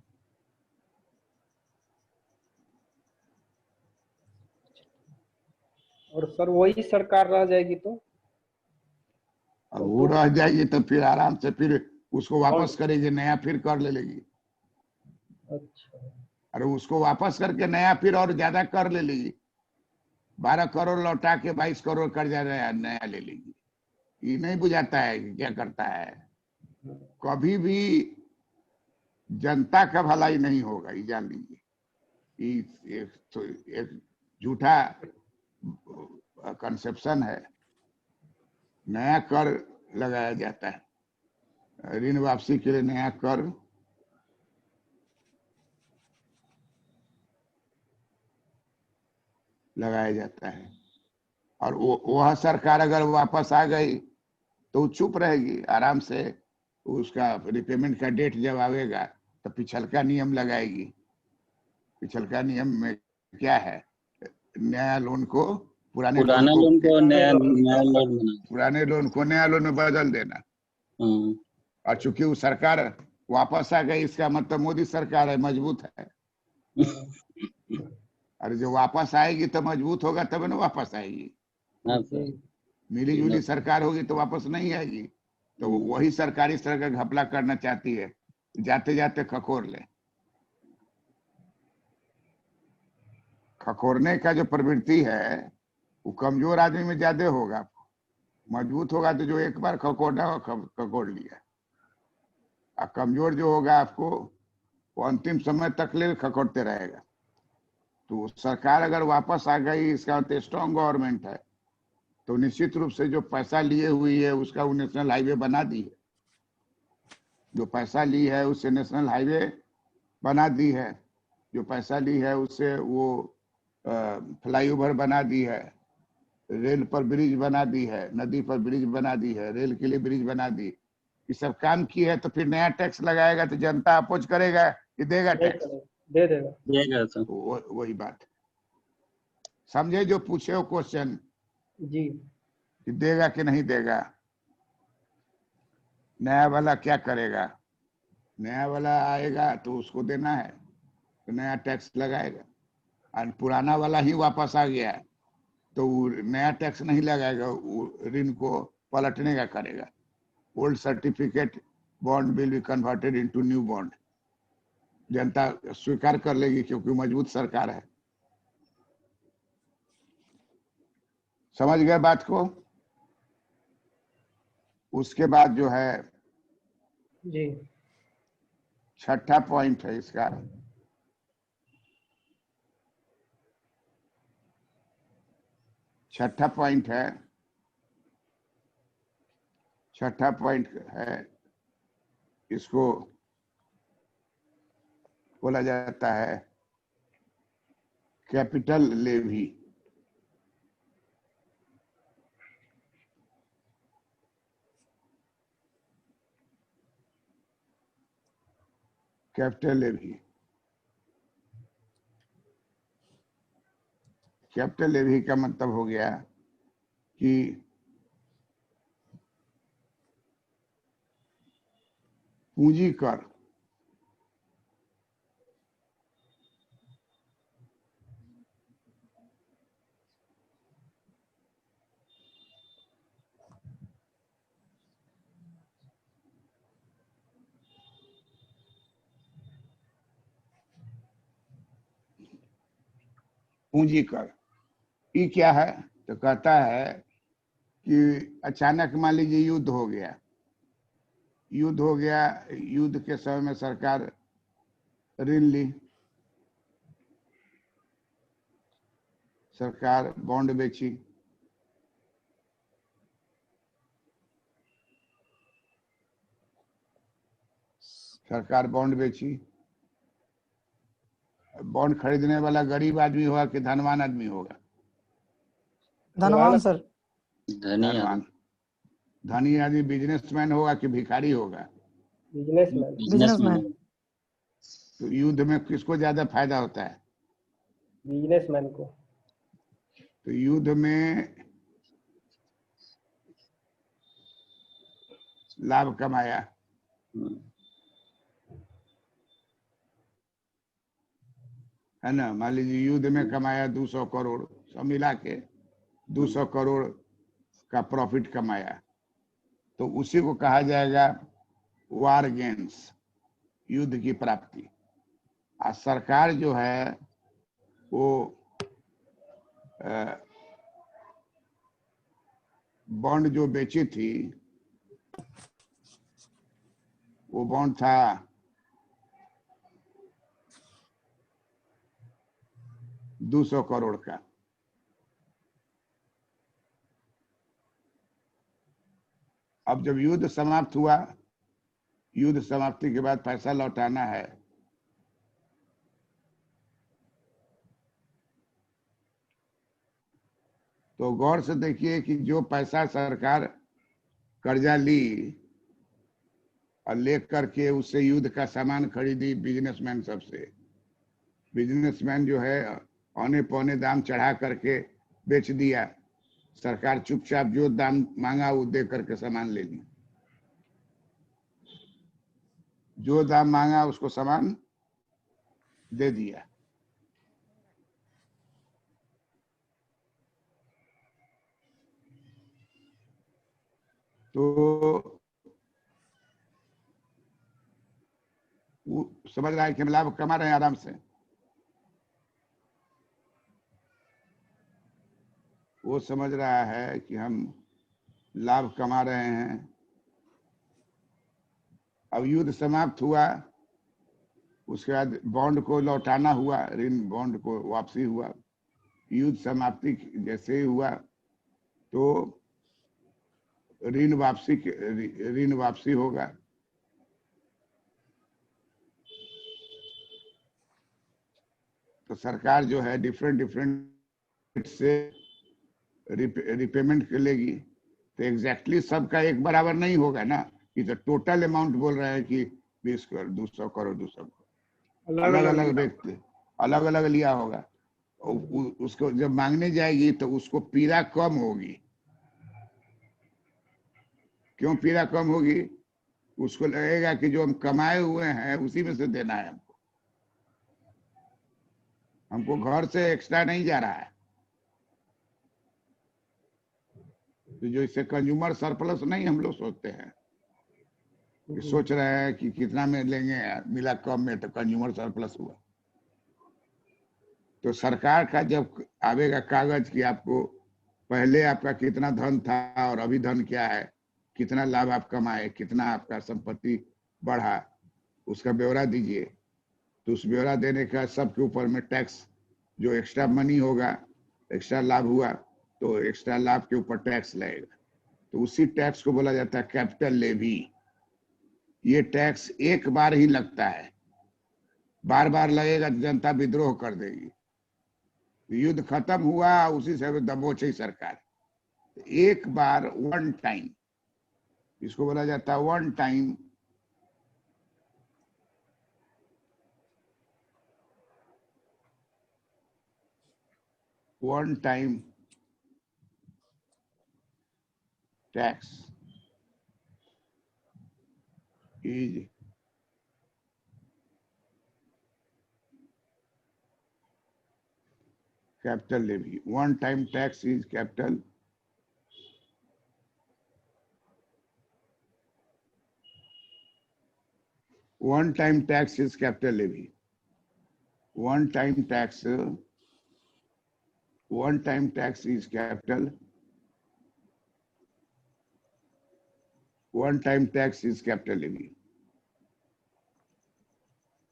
और सर वही सरकार रह जाएगी तो? अब वो रह जाएगी तो फिर आराम से फिर उसको वापस करेगी, नया फिर कर ले लेगी। अच्छा। अरे उसको वापस करके नया फिर और ज्यादा कर ले लेगी। 12 करोड़ लौटा के 22 करोड़ कर्जा नया ले लेगी। ये नहीं बुझाता है कि क्या करता है। कभी भी जनता का भलाई नहीं होगा, ये जान लीजिए। एक झूठा कंसेप्शन है। नया कर लगाया जाता है, ऋण वापसी के लिए नया कर लगाया जाता है। और वह सरकार अगर वापस आ गई तो चुप रहेगी, आराम से उसका रिपेमेंट का डेट जब आवेगा तो पिछलका नियम लगाएगी। पिछलका नियम में क्या है? नया लोन को पुराने लोन को नया लोन बना, पुराने लोन को नया लोन में बदल देना। और चूंकि वो सरकार वापस आ गई, इसका मतलब मोदी सरकार है, मजबूत है। अरे जो वापस आएगी तो मजबूत होगा तब ना वापस आएगी। मिली जुली सरकार होगी तो वापस नहीं आएगी। तो वही सरकारी सरकार घपला करना चाहती है, जाते जाते खखोर ले। खखोरने का जो प्रवृत्ति है वो कमजोर आदमी में ज्यादा होगा, मजबूत होगा तो जो एक बार खखोरना हो खखोर लिया। और कमजोर जो होगा आपको वो अंतिम समय तक ले खखोरते रहेगा। तो सरकार अगर वापस आ गई, इसका मतलब स्ट्रॉन्ग गवर्नमेंट है, तो निश्चित रूप से जो पैसा लिए हुई है उसका वो नेशनल हाईवे बना दी है। जो पैसा ली है उससे नेशनल हाईवे बना दी है। जो पैसा ली है उससे वो फ्लाईओवर बना दी है, रेल पर ब्रिज बना दी है, नदी पर ब्रिज बना दी है, रेल के लिए ब्रिज बना दी, ये सब काम की है, तो फिर नया टैक्स लगाएगा तो जनता अपोज करेगा कि देगा नहीं टैक्स? करेगा, दे देगा। देगा तो वही बात समझे जो पूछे हो क्वेश्चन, जी। कि देगा कि नहीं देगा। नया वाला क्या करेगा? नया वाला आएगा तो उसको देना है, तो नया टैक्स लगाएगा। और पुराना वाला ही वापस आ गया तो वो नया टैक्स नहीं लगाएगा, वो ऋण को पलटने का करेगा। Old certificate bond will be converted into new bond. जनता स्वीकार कर लेगी क्योंकि मजबूत सरकार है। समझ गए बात को? उसके बाद जो है जी। छठा पॉइंट है इसका, छठा पॉइंट है, इसको बोला जाता है capital levy. Capital levy, capital levy का मतलब हो गया कि पूंजी कर। पूंजी कर ये क्या है? तो कहता है कि अचानक मान लीजिए युद्ध हो गया, युद्ध के समय में सरकार ऋण ली, सरकार बॉन्ड बेची, बॉन्ड खरीदने वाला गरीब आदमी होगा कि धनवान आदमी होगा? धनवान सर। धनी धनवान। धनी आदमी बिजनेसमैन होगा कि भिखारी होगा? बिजनेसमैन। बिजनेसमैन। तो युद्ध में किसको ज्यादा फायदा होता है? बिजनेसमैन को। तो युद्ध में लाभ कमाया, है ना? मान लीजिए युद्ध में कमाया 200 करोड़, सब मिला के 200 करोड़ का प्रॉफिट कमाया, तो उसी को कहा जाएगा वार गेन्स, युद्ध की प्राप्ति। और सरकार जो है वो बॉन्ड जो बेची थी, वो बॉन्ड था 200 करोड़ का। अब जब युद्ध समाप्त हुआ, युद्ध समाप्ति के बाद पैसा लौटाना है, तो गौर से देखिए कि जो पैसा सरकार कर्जा ली और लेकर के उससे युद्ध का सामान खरीदी बिजनेसमैन सबसे, बिजनेसमैन जो है औने पौने दाम चढ़ा करके बेच दिया, सरकार चुपचाप जो दाम मांगा वो दे करके सामान ले ली, जो दाम मांगा उसको सामान दे दिया। तो वो समझ रहा है कि हम लाभ कमा रहे हैं आराम से, वो समझ रहा है कि हम लाभ कमा रहे हैं। अब युद्ध समाप्त हुआ, उसके बाद बॉन्ड को लौटाना हुआ, ऋण बॉन्ड को वापसी हुआ। युद्ध समाप्ति जैसे ही हुआ तो ऋण वापसी होगा। तो सरकार जो है डिफरेंट डिफरेंट से रिपेमेंट लेगी, तो एग्जैक्टली सबका एक बराबर नहीं होगा ना, कि तो टोटल अमाउंट बोल रहे हैं कि 20 करोड़ 200 करोड़ 200 अलग अलग व्यक्ति अलग अलग लिया होगा। उसको जब मांगने जाएगी तो उसको पीड़ा कम होगी। क्यों पीड़ा कम होगी? उसको लगेगा कि जो हम कमाए हुए हैं उसी में से देना है हमको, हमको घर से एक्स्ट्रा नहीं जा रहा है। तो जो इससे कंज्यूमर सरप्लस नहीं हम लोग सोचते हैं, कि सोच रहे हैं कि कितना में लेंगे, मिला कम में, तो कंज्यूमर सरप्लस हुआ। तो सरकार का जब आवेगा कागज कि आपको पहले आपका कितना धन था और अभी धन क्या है, कितना लाभ आप कमाए, कितना आपका संपत्ति बढ़ा, उसका ब्यौरा दीजिए। तो उस ब्यौरा देने का सबके ऊपर में टैक्स, जो एक्स्ट्रा मनी होगा, एक्स्ट्रा लाभ हुआ तो एक्स्ट्रा लाभ के ऊपर टैक्स लगेगा। तो उसी टैक्स को बोला जाता है कैपिटल लेवी। ये टैक्स एक बार ही लगता है, बार बार लगेगा तो जनता विद्रोह कर देगी। युद्ध खत्म हुआ, उसी से दबोचे सरकार। एक बार वन टाइम, इसको बोला जाता है one time tax is capital levy. One time tax is capital. One time tax is capital levy. One time tax is capital. One time tax is capital levy.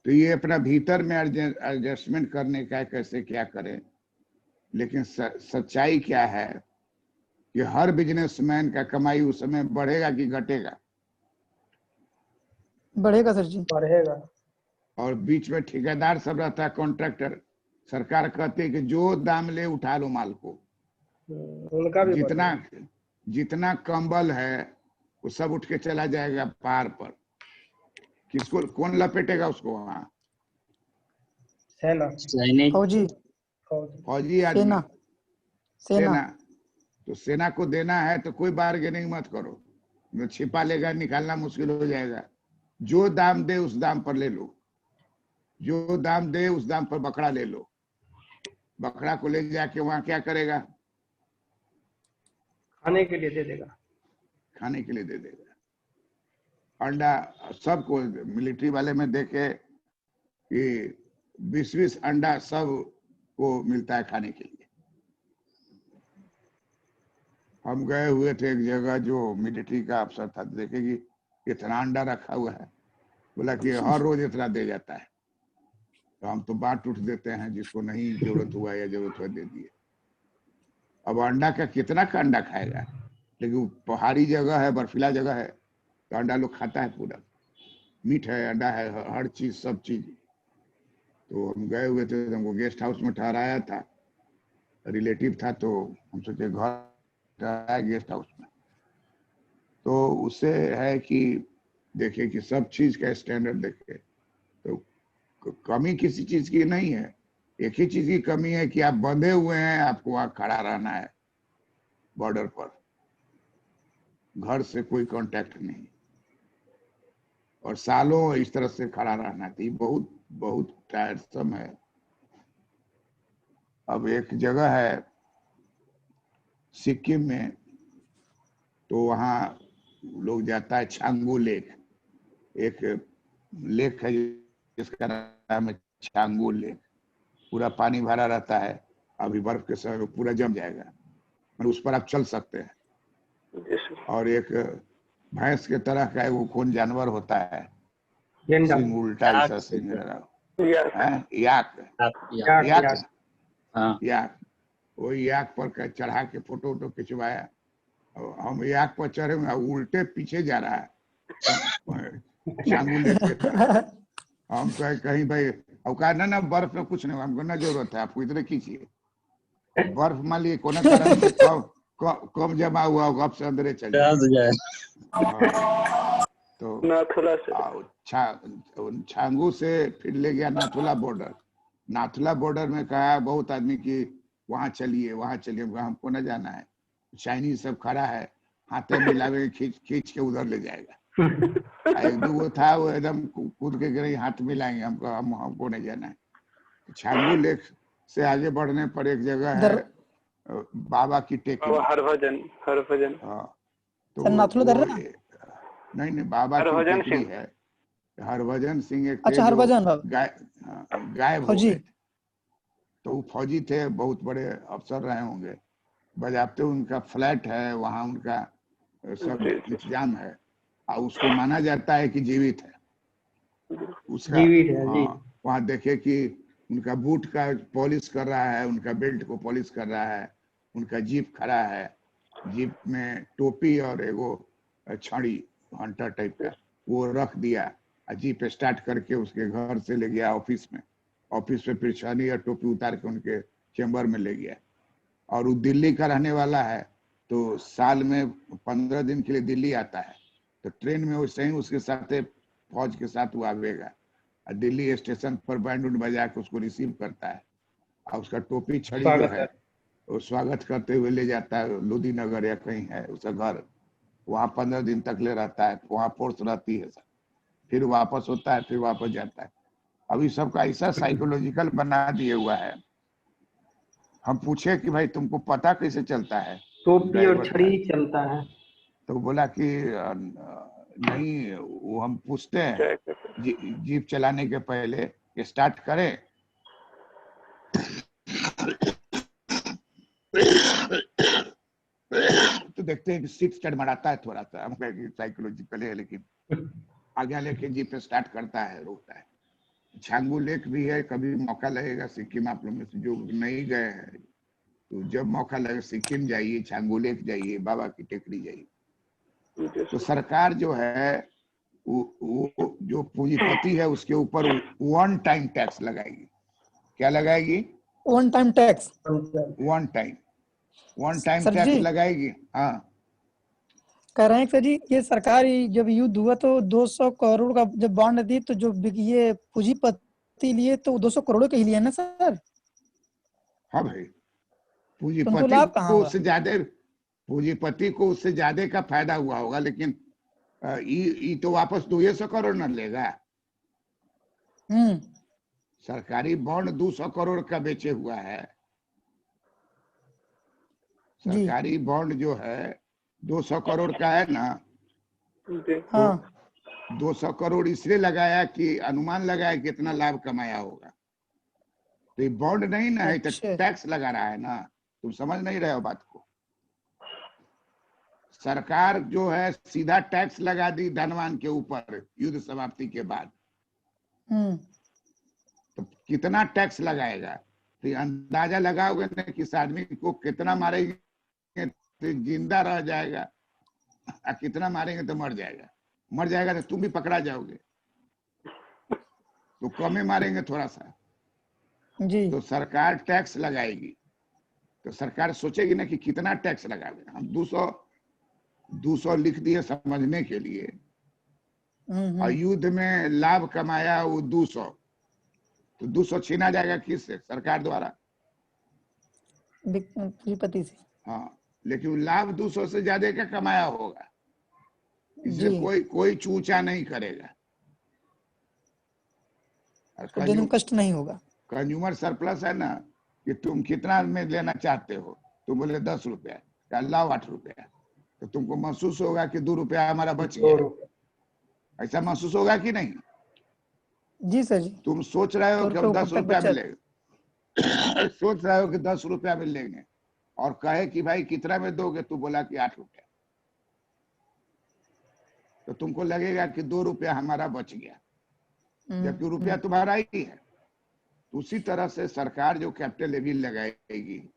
तो ये अपना भीतर में एडजस्टमेंट करने का कैसे क्या करें, लेकिन सच्चाई क्या है कि हर बिजनेसमैन का कमाई उस समय बढ़ेगा कि घटेगा? बढ़ेगा सर जी, बढ़ेगा। और बीच में ठेकेदार सब रहता है, कॉन्ट्रैक्टर। सरकार कहती है कि जो दाम ले उठा लो माल को, उनका भी जितना कंबल है वो सब उठ के चला जाएगा पहाड़ पर। किसको कौन लपेटेगा उसको? वहां सेना, फौजी, आदमी, सेना। तो सेना को देना है तो कोई बार्गेनिंग मत करो, छिपा लेगा, निकालना मुश्किल हो जाएगा। जो दाम दे उस दाम पर ले लो, जो दाम दे उस दाम पर बकरा ले लो। बकरा को ले जाके वहां क्या करेगा? खाने के लिए दे देगा, खाने के लिए दे देगा। अंडा सबको, मिलिट्री वाले में देखे कि 20-20 अंडा सब को मिलता है खाने के लिए। हम गए हुए थे एक जगह, जो मिलिट्री का अफसर था, देखे कि इतना अंडा रखा हुआ है, बोला कि हर रोज इतना दे जाता है। तो हम तो बांट उठ देते हैं, जिसको नहीं जरूरत हुआ या जरूरत हुआ दे दिए। अब अंडा का कितना का अंडा खाएगा? लेकिन पहाड़ी जगह है, बर्फीला जगह है, तो अंडा लोग खाता है पूरा। मीट है, अंडा है, हर चीज, सब चीज। तो हम गए हुए थे, हमको गेस्ट हाउस में ठहराया था, रिलेटिव था, तो हम सोचे घर ठहराया गेस्ट हाउस में। तो उससे है कि देखे कि सब चीज का स्टैंडर्ड देखे, तो कमी किसी चीज की नहीं है। एक ही चीज की कमी है कि आप बंधे हुए हैं, आपको वहां खड़ा रहना है बॉर्डर पर, घर से कोई कांटेक्ट नहीं, और सालों इस तरह से खड़ा रहना थी। बहुत बहुत टायरसम है। अब एक जगह है सिक्किम में, तो वहाँ लोग जाता है छांगू लेक। एक लेक है जिसका नाम है छांगू लेक। पूरा पानी भरा रहता है, अभी बर्फ के समय में पूरा जम जाएगा, मतलब उस पर आप चल सकते हैं। और एक भैंस के तरह का वो कौन जानवर होता है, सिंह उल्टा, ऐसा सिंह याक। वो याक पर चढ़ा के फोटो वोटो खिंचवाया। हम याक पर चढ़े, उल्टे पीछे जा रहा है छांगू लेक के तरह। हम कहे कहीं भाई और कहा ना बर्फ में कुछ नहीं होगा, हमको ना जरूरत है, आपको इतने खींचिए। बर्फ मान लीजिए कोने कारण से कम जमा हुआ होगा, आपसे अंदर चल जाए। हाँ, तो नाथुला से छांगू से फिर ले गया नाथुला बॉर्डर। नाथुला बॉर्डर में कहा बहुत आदमी की वहां चलिए वहां चलिए, हमको न जाना है, चाइनीज सब खड़ा है, हाथे मिलावे खींच के उधर ले जाएगा। एक दो था वो एकदम कूद के गिरे, हाथ मिलाएंगे, हमको नहीं जाना है। छांगू लेक से आगे बढ़ने पर एक जगह है बाबा की टेकरी, हरभजन हाँ, तो नाथुला दर्रा नहीं बाबा की टेकरी है। हरभजन सिंह एक थे, अच्छा, हरभजन गायब हो गए थे, तो वो फौजी थे, बहुत बड़े अफसर रहे होंगे, बजाते उनका फ्लैट है वहाँ, उनका सब इंतजाम है, और उसको माना जाता है कि जीवित है, उसका जीवित है जी। वहाँ देखे कि उनका बूट का पॉलिश कर रहा है, उनका बेल्ट को पॉलिश कर रहा है, उनका जीप खड़ा है, जीप में टोपी और एगो छड़ी हंटर टाइप का वो रख दिया, जीप स्टार्ट करके उसके घर से ले गया ऑफिस में, ऑफिस में फिर छड़ी और टोपी उतार के उनके चेम्बर में ले गया। और वो दिल्ली का रहने वाला है, तो साल में 15 दिन के लिए दिल्ली आता है, तो ट्रेन में वैसे ही उसके साथ फौज के साथ वो आवेगा, दिल्ली स्टेशन पर बैंड उंड बजा के उसको रिसीव करता है, और उसका टोपी छड़ी जो है वो स्वागत करते हुए ले जाता है लोधी नगर या कहीं है उसका घर, वहाँ 15 दिन तक ले रहता है, वहाँ फोर्स रहती है, फिर वापस होता है, फिर वापस जाता है। अभी सबका ऐसा साइकोलॉजिकल बना दिए हुआ है। हम पूछे कि भाई तुमको पता कैसे चलता है, टोपी और छड़ी चलता है, तो बोला कि नहीं, वो हम पूछते हैं जीप चलाने के पहले स्टार्ट करें, तो देखते हैं कि सीट चढ़मड़ाता है थोड़ा सा, हम कहें कि साइकोलॉजिकल है, लेकिन आगे लेके जीप स्टार्ट करता है, रोकता है। छांगू लेक भी है, कभी मौका लगेगा सिक्किम, आप लोग में से जो नहीं गए हैं, तो जब मौका लगे सिक्किम जाइए, छांगू लेक जाइए, बाबा की टेकरी जाइए। तो सरकार जो है वो जो पूंजीपति है उसके ऊपर वन टाइम टैक्स लगाएगी। क्या लगाएगी? One time tax. One time tax लगाएगी। हाँ, कह रहे हैं सर जी, ये सरकार जब युद्ध हुआ तो 200 करोड़ का जब बॉन्ड दी, तो जो ये पूंजीपति लिए तो 200 करोड़ के ही लिए ना सर? हाँ भाई, पूंजीपति को उससे ज्यादा का फायदा हुआ होगा, लेकिन ये तो वापस 200 करोड़ न लेगा। सरकारी बॉन्ड 200 करोड़ का बेचे हुआ है। सरकारी बॉन्ड जो है 200 करोड़ का है ना, हाँ। 200 करोड़ इसलिए लगाया कि अनुमान लगाया कितना लाभ कमाया होगा, तो ये बॉन्ड नहीं ना है, तो टैक्स लगा रहा है ना, तुम समझ नहीं रहे हो बात को। सरकार जो है सीधा टैक्स लगा दी धनवान के ऊपर युद्ध समाप्ति के बाद, तो कितना टैक्स लगाएगा, तो अंदाजा लगाओगे ना कि इस आदमी को कितना मारेंगे तो जिंदा रह जाएगा, और कितना मारेंगे तो मर जाएगा तो तुम भी पकड़ा जाओगे, तो कम मारेंगे थोड़ा सा जी। तो सरकार टैक्स लगाएगी, तो सरकार सोचेगी ना कि कितना टैक्स लगावे। हम 200 लिख दिए समझने के लिए, और युद्ध में लाभ कमाया वो 200, तो 200 छीना जाएगा किससे? सरकार द्वारा, पूंजीपति से। हाँ, लेकिन लाभ 200 से ज्यादा का कमाया होगा, इसलिए कोई चूचा नहीं करेगा, कष्ट नहीं होगा। कंज्यूमर सरप्लस है ना, कि तुम कितना में लेना चाहते हो, तुम बोले 10 रुपया या लाओ 8 रुपया, तो तुमको महसूस होगा कि 2 रुपया हमारा बच गया, ऐसा महसूस होगा कि नहीं? जी सर जी। तुम सोच रहे हो कि हम 10 रुपया मिलेगा, सोच रहे हो कि 10 रुपया मिलेंगे, और कहे कि भाई कितना में दोगे, तू बोला कि 8 रुपया, तो तुमको लगेगा कि 2 रुपया हमारा बच गया, जबकि रुपया तुम्हारा ही है। उसी तरह से सरकार जो कैपिटल लेवी लगाएगी,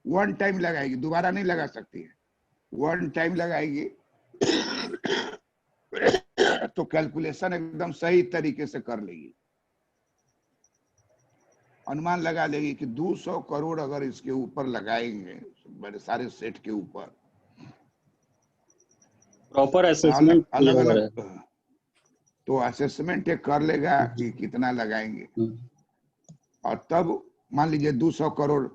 वन टाइम लगाएगी, दोबारा नहीं लगा सकती है, वन टाइम लगाएगी, तो कैलकुलेशन एकदम सही तरीके से कर लेगी। अनुमान लगा लेगी कि 200 करोड़ अगर इसके ऊपर लगाएंगे बड़े सारे सेट के ऊपर, प्रॉपर अलग असेसमेंट अलग, है। अलग तो असेसमेंट ये कर लेगा कि कितना लगाएंगे, और तब मान लीजिए 200 करोड़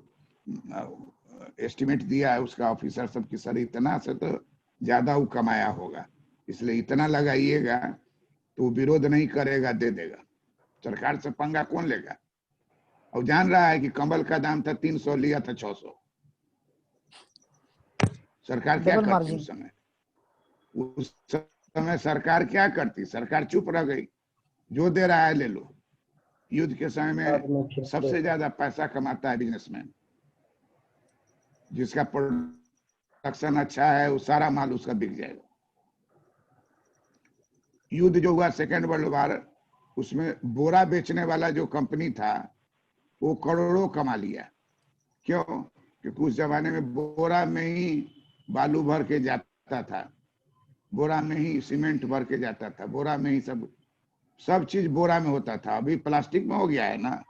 एस्टिमेट दिया है उसका ऑफिसर सब की, सर इतना से तो ज्यादा वो कमाया होगा, इसलिए इतना लगाइएगा, तो विरोध नहीं करेगा, दे देगा। सरकार से पंगा कौन लेगा? और जान रहा है कि कंबल का दाम था 300, लिया था 600। सरकार क्या डबल करती मार्जिन। उस समय सरकार क्या करती? सरकार चुप रह गई, जो दे रहा है ले लो। युद्ध के समय में सबसे ज्यादा पैसा कमाता है बिजनेसमैन, जिसका प्रोडक्शन अच्छा है वो सारा माल उसका बिक जाएगा। युद्ध जो हुआ सेकेंड वर्ल्ड वार, उसमें बोरा बेचने वाला जो कंपनी था वो करोड़ों कमा लिया। क्यों? क्योंकि उस जमाने में बोरा में ही बालू भर के जाता था, बोरा में ही सीमेंट भर के जाता था, बोरा में ही सब चीज बोरा में होता था। अभी प्लास्टिक में हो गया है ना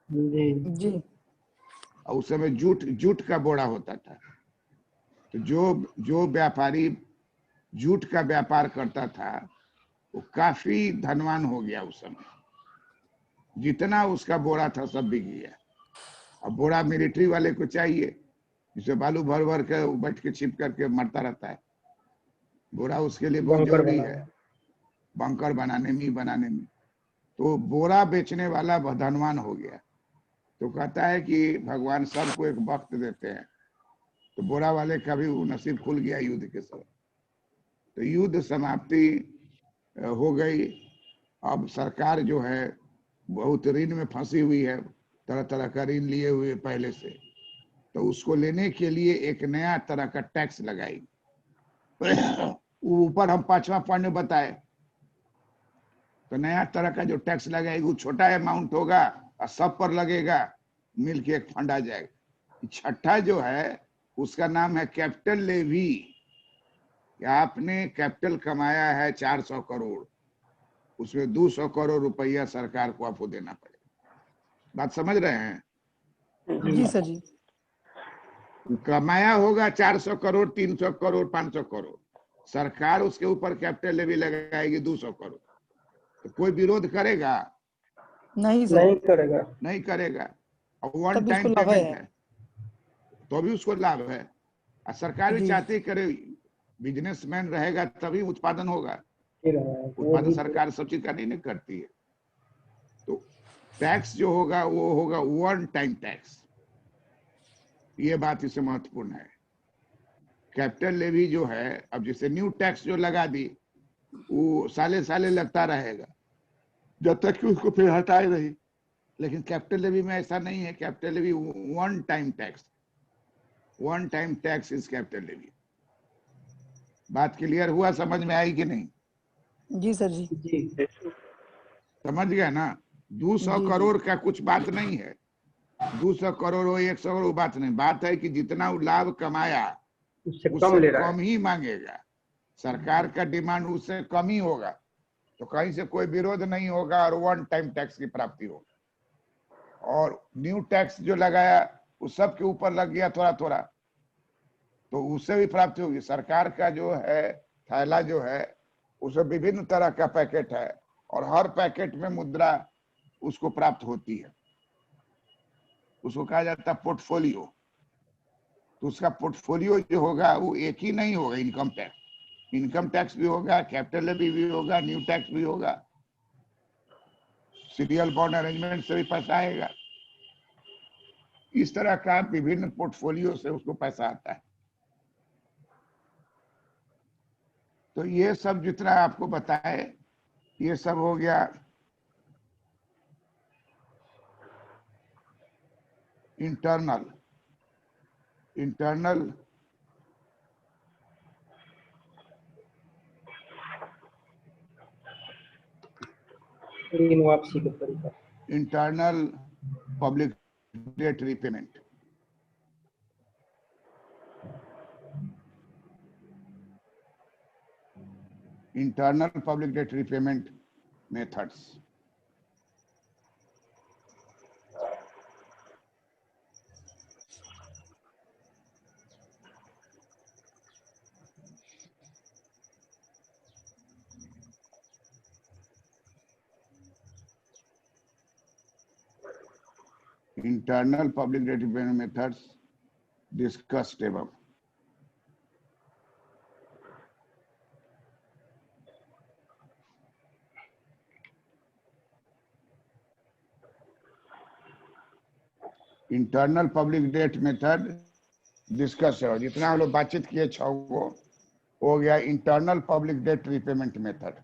जी। और उस समय जूट का बोरा होता था। तो जो व्यापारी जूट का व्यापार करता था वो काफी धनवान हो गया उस समय, जितना उसका बोरा था सब बिक गया। अब बोरा मिलिट्री वाले को चाहिए, जिसे बालू भर भर के बैठ के छिप करके मरता रहता है। बोरा उसके लिए बहुत जरूरी है, बंकर बनाने में। तो बोरा बेचने वाला धनवान हो गया। तो कहता है कि भगवान सबको एक वक्त देते हैं, तो बोरा वाले का भी वो नसीब खुल गया युद्ध के समय। तो युद्ध समाप्ति हो गई। अब सरकार जो है बहुत ऋण में फंसी हुई है, तरह तरह का ऋण लिए हुए पहले से, तो उसको लेने के लिए एक नया तरह का टैक्स लगाई। ऊपर हम 5वां पॉइंट में बताए, तो नया तरह का जो टैक्स लगाएगी वो छोटा अमाउंट होगा और सब पर लगेगा, मिलके एक फंड आ जाएगा। छठा जो है उसका नाम है कैपिटल लेवी। आपने कैपिटल कमाया है 400 करोड़, उसमें 200 करोड़ रुपया सरकार को आपको देना पड़ेगा। बात समझ रहे हैं? जी सर जी। कमाया होगा 400 करोड़, 300 करोड़, 500 करोड़, सरकार उसके ऊपर कैपिटल लेवी लगाएगी 200 करोड़। तो कोई विरोध करेगा? नहीं सर, नहीं करेगा। और वन तब भी उसको टाइम लाभ पेमेंट है, तो भी उसको लाभ है। और सरकार भी जी। चाहती करे बिजनेसमैन रहेगा तभी उत्पादन होगा। उत्पादन सरकार सब चीज का नहीं करती है। तो टैक्स जो होगा वो होगा वन टाइम टैक्स। ये बात इससे महत्वपूर्ण है। कैपिटल लेवी जो है, अब जैसे न्यू टैक्स जो लगा दी वो साले साले लगता रहेगा जब तक कि उसको फिर हटाए नहीं। लेकिन कैपिटल लेवी में ऐसा नहीं है। Capital levy one time tax, one time tax is capital levy. बात क्लियर हुआ? समझ में आई कि नहीं? जी सर जी। समझ गया ना? 200 जी, करोड़ का कुछ बात नहीं है। 200 करोड़ हो 100 करोड़ वो बात नहीं। बात है कि जितना वो लाभ कमाया उससे कम ही मांगेगा। सरकार का डिमांड उससे कम ही होगा, तो कहीं से कोई विरोध नहीं होगा और वन टाइम टैक्स की प्राप्ति होगी। और न्यू टैक्स जो लगाया उस सब के ऊपर लग गया थोड़ा थोड़ा, तो उससे भी प्राप्ति होगी। सरकार का जो है थैला जो है उसमें विभिन्न तरह का पैकेट है और हर पैकेट में मुद्रा उसको प्राप्त होती है। उसको कहा जाता है पोर्टफोलियो। तो उसका पोर्टफोलियो जो होगा वो एक ही नहीं होगा। इनकम टैक्स भी होगा, कैपिटल लेवी भी होगा, न्यू टैक्स भी होगा, सीरियल बॉन्ड अरेंजमेंट से भी पैसा आएगा। इस तरह का विभिन्न पोर्टफोलियो से उसको पैसा आता है। तो ये सब जितना आपको बताए ये सब हो गया इंटरनल वापसी का तरीका। Internal public debt repayment. Internal public debt repayment methods. internal public data methods discussed above. Internal public debt method discuss है, जितना हम लोग बातचीत किए 6 को हो गया internal public debt repayment method.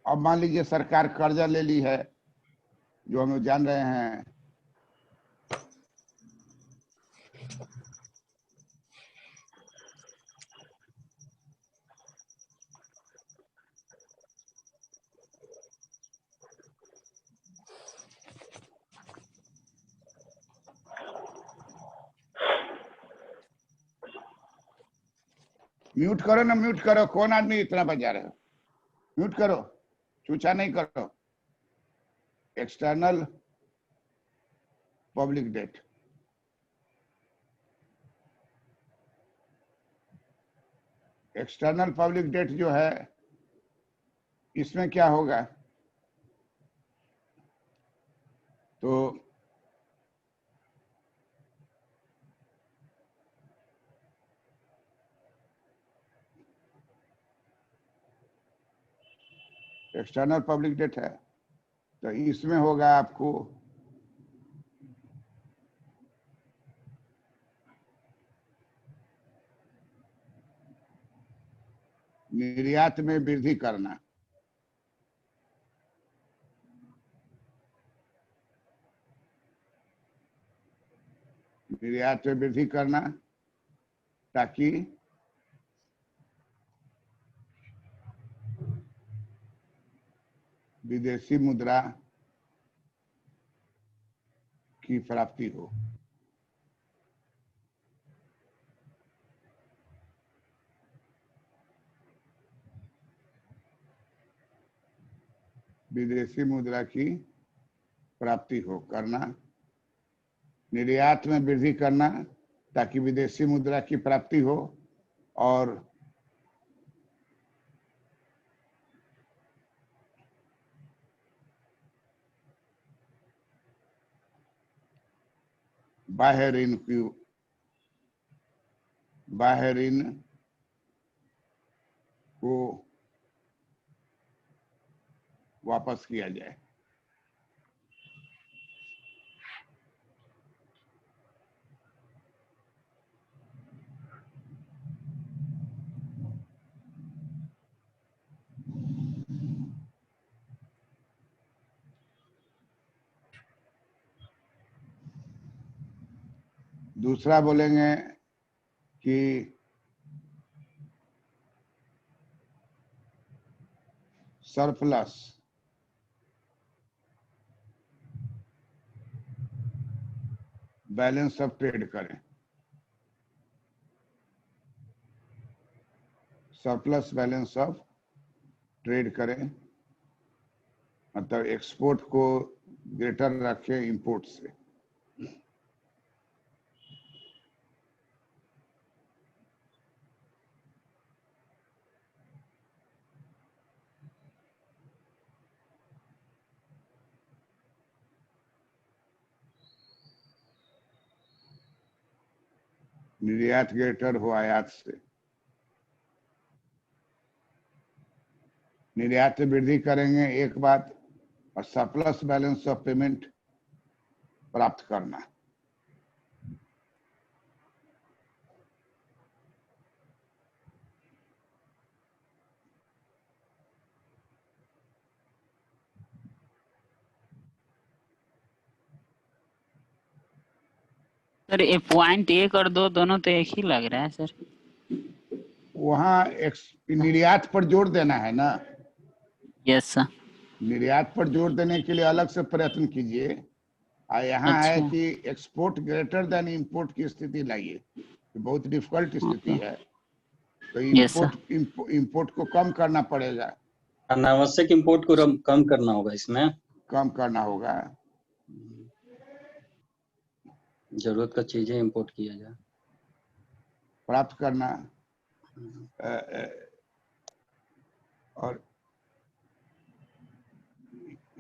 अब मान लीजिए सरकार कर्जा ले ली है, जो हम लोग जान रहे हैं म्यूट करो ना, म्यूट करो, कौन आदमी इतना बजा रहे हो, म्यूट करो, चूचा नहीं करो। External public debt, external public debt जो है इसमें क्या होगा, तो एक्सटर्नल पब्लिक डेट है, तो इसमें होगा आपको निर्यात में वृद्धि करना, निर्यात में वृद्धि करना ताकि विदेशी मुद्रा की प्राप्ति हो। विदेशी मुद्रा की प्राप्ति हो करना, निर्यात में वृद्धि करना ताकि विदेशी मुद्रा की प्राप्ति हो, और बाह्य ऋण को वापस किया जाए। दूसरा बोलेंगे कि सरप्लस बैलेंस ऑफ ट्रेड करें, सरप्लस बैलेंस ऑफ ट्रेड करें, मतलब एक्सपोर्ट को ग्रेटर रखें इंपोर्ट से। निर्यात ग्रेटर हो आयात से, निर्यात में वृद्धि करेंगे एक बात, और सरप्लस बैलेंस ऑफ पेमेंट प्राप्त करना। सर ये पॉइंट 1 और 2 दोनों तो एक ही लग रहा है सर। वहाँ निर्यात पर जोर देना है ना। Yes sir. निर्यात पर जोर देने के लिए अलग से प्रयत्न कीजिए, और यहाँ है कि एक्सपोर्ट ग्रेटर देन इंपोर्ट की स्थिति लाइए, बहुत डिफिकल्ट स्थिति है, तो इंपोर्ट को कम करना पड़ेगा, अनावश्यक इंपोर्ट को कम करना होगा, इसमें कम करना होगा, जरूरत का चीजें इंपोर्ट किया जाए, प्राप्त करना, और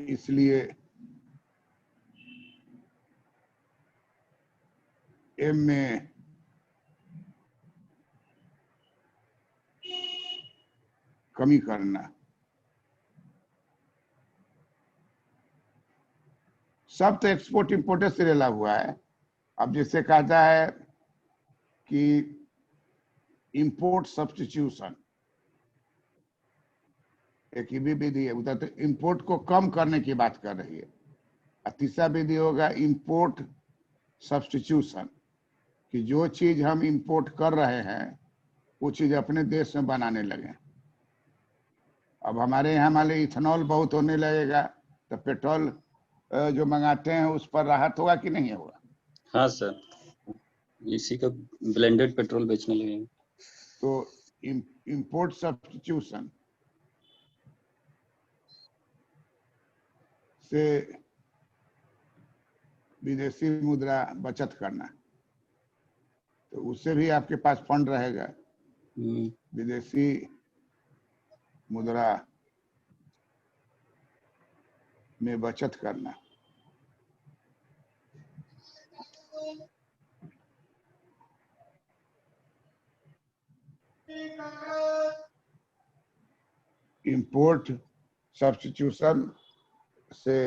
इसलिए एम में कमी करना, सब तो एक्सपोर्ट इंपोर्ट से रेला हुआ है। अब जैसे कहता है कि इंपोर्ट सब्स्टिट्यूशन एक ही विधि है, उधर तो इंपोर्ट को कम करने की बात कर रही है। और तीसरा विधि होगा इंपोर्ट सब्स्टिट्यूशन, कि जो चीज हम इंपोर्ट कर रहे हैं वो चीज अपने देश में बनाने लगे। अब हमारे यहाँ मान लीजिए इथेनॉल बहुत होने लगेगा तो पेट्रोल जो मंगाते हैं उस पर राहत होगा कि नहीं होगा? हाँ सर, इसी का ब्लेंडेड पेट्रोल बेचने लगेंगे। तो इंपोर्ट सब्स्टिट्यूशन से विदेशी मुद्रा बचत करना, तो उससे भी आपके पास फंड रहेगा। विदेशी मुद्रा में बचत करना। इंपोर्ट सब्स्टिट्यूशन से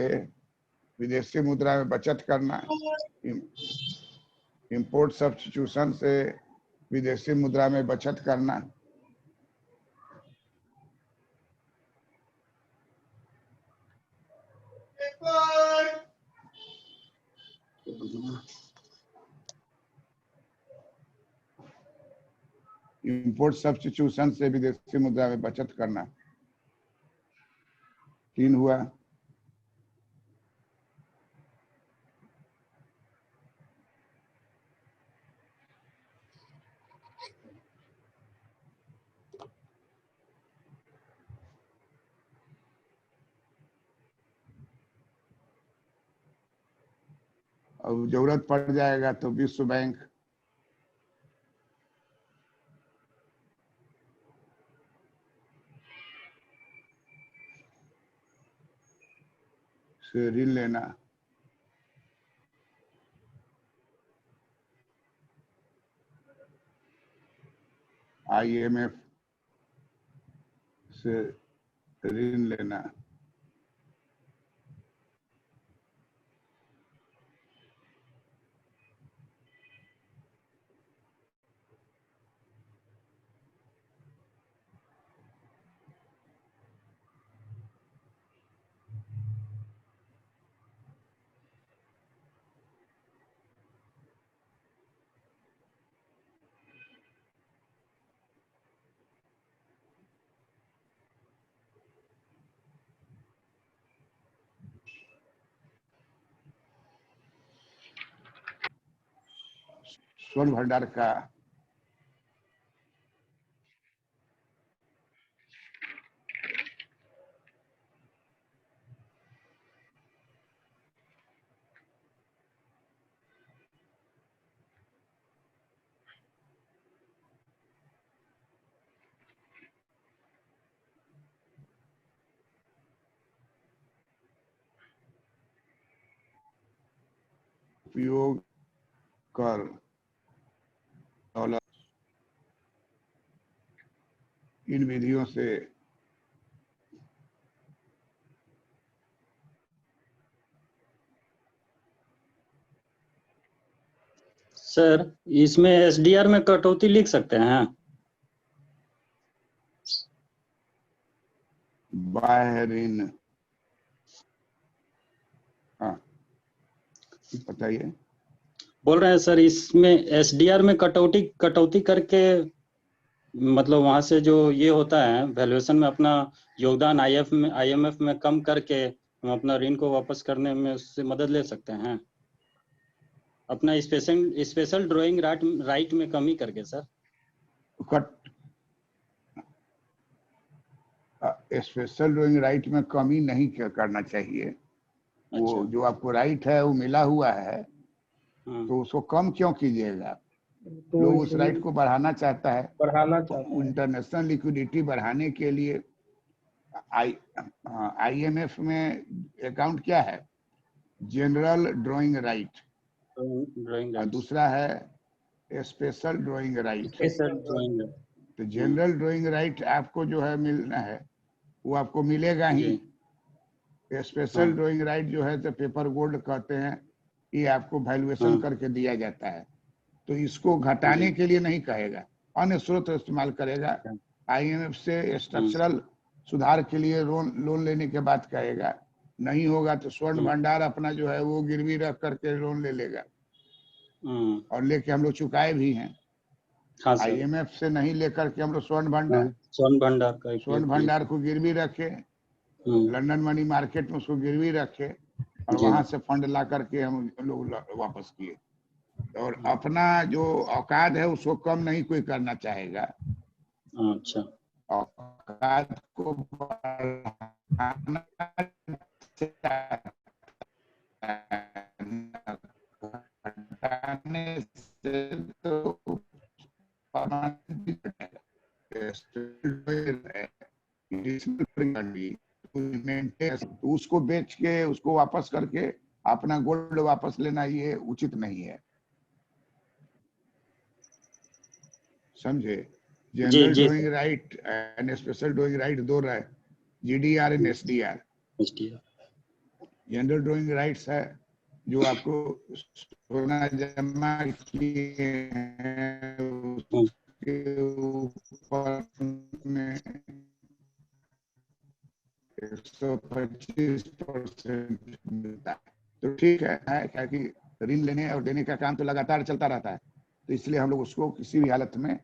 विदेशी मुद्रा में बचत करना, इंपोर्ट सब्स्टिट्यूशन से विदेशी मुद्रा में बचत करना। इंपोर्ट सब्स्टिट्यूशन से विदेशी मुद्रा में बचत करना, 3 हुआ। अब जरूरत पड़ जाएगा तो विश्व बैंक से ऋण लेना। IMF से ऋण लेना। स्वर्ण भंडार का उपयोग कर डॉलर, इन विधियों से सर इसमें SDR में कटौती लिख सकते हैं? बाह्य ऋण, हाँ बताइए। बोल रहे हैं सर इसमें SDR में कटौती करके, मतलब वहां से जो ये होता है वैल्यूएशन में अपना योगदान IMF में कम करके हम अपना ऋण को वापस करने में उससे मदद ले सकते हैं अपना स्पेशल ड्राइंग राइट में कमी करके। सर स्पेशल ड्राइंग राइट में कमी नहीं करना चाहिए। अच्छा। वो जो आपको राइट है वो मिला हुआ है, तो उसको कम क्यों कीजिएगा? तो लोग उस राइट को बढ़ाना चाहता है, बढ़ाना इंटरनेशनल लिक्विडिटी बढ़ाने के लिए। IMF में अकाउंट क्या है? General drawing right. ड्राइंग और दूसरा है special drawing right. Special drawing. तो जनरल ड्राइंग राइट आपको जो है मिलना है वो आपको मिलेगा ही। स्पेशल ड्राइंग राइट जो है तो पेपर गोल्ड कहते हैं, ये आपको वैल्यूएशन करके दिया जाता है। तो इसको घटाने के लिए नहीं कहेगा, अन्य स्रोत इस्तेमाल करेगा। IMF से स्ट्रक्चरल सुधार के लिए लोन लेने के बाद कहेगा, नहीं होगा तो स्वर्ण भंडार अपना जो है वो गिरवी रख करके लोन ले लेगा, और लेके हम लोग चुकाए भी हैं। हाँ IMF से नहीं लेकर के हम लोग स्वर्ण भंडार को गिरवी रखे, लंदन मनी मार्केट में उसको गिरवी रखे और वहां से फंड ला करके हम लोग वापस किए। और अपना जो औकात है उसको कम नहीं कोई करना चाहेगा। अच्छा, औकात को बढ़ाना घटाने से तो उसको बेच के उसको वापस करके अपना गोल्ड वापस लेना ये उचित नहीं है, समझे। General doing right and special doing right दो रहे, GDR and SDR। General doing rights है जो आपको सोना जमा किए हैं उसके ऊपर में 125% मिलता है। तो ठीक है, क्या कि ऋण लेने और देने का काम तो लगातार चलता रहता है, तो इसलिए हम लोग उसको किसी भी हालत में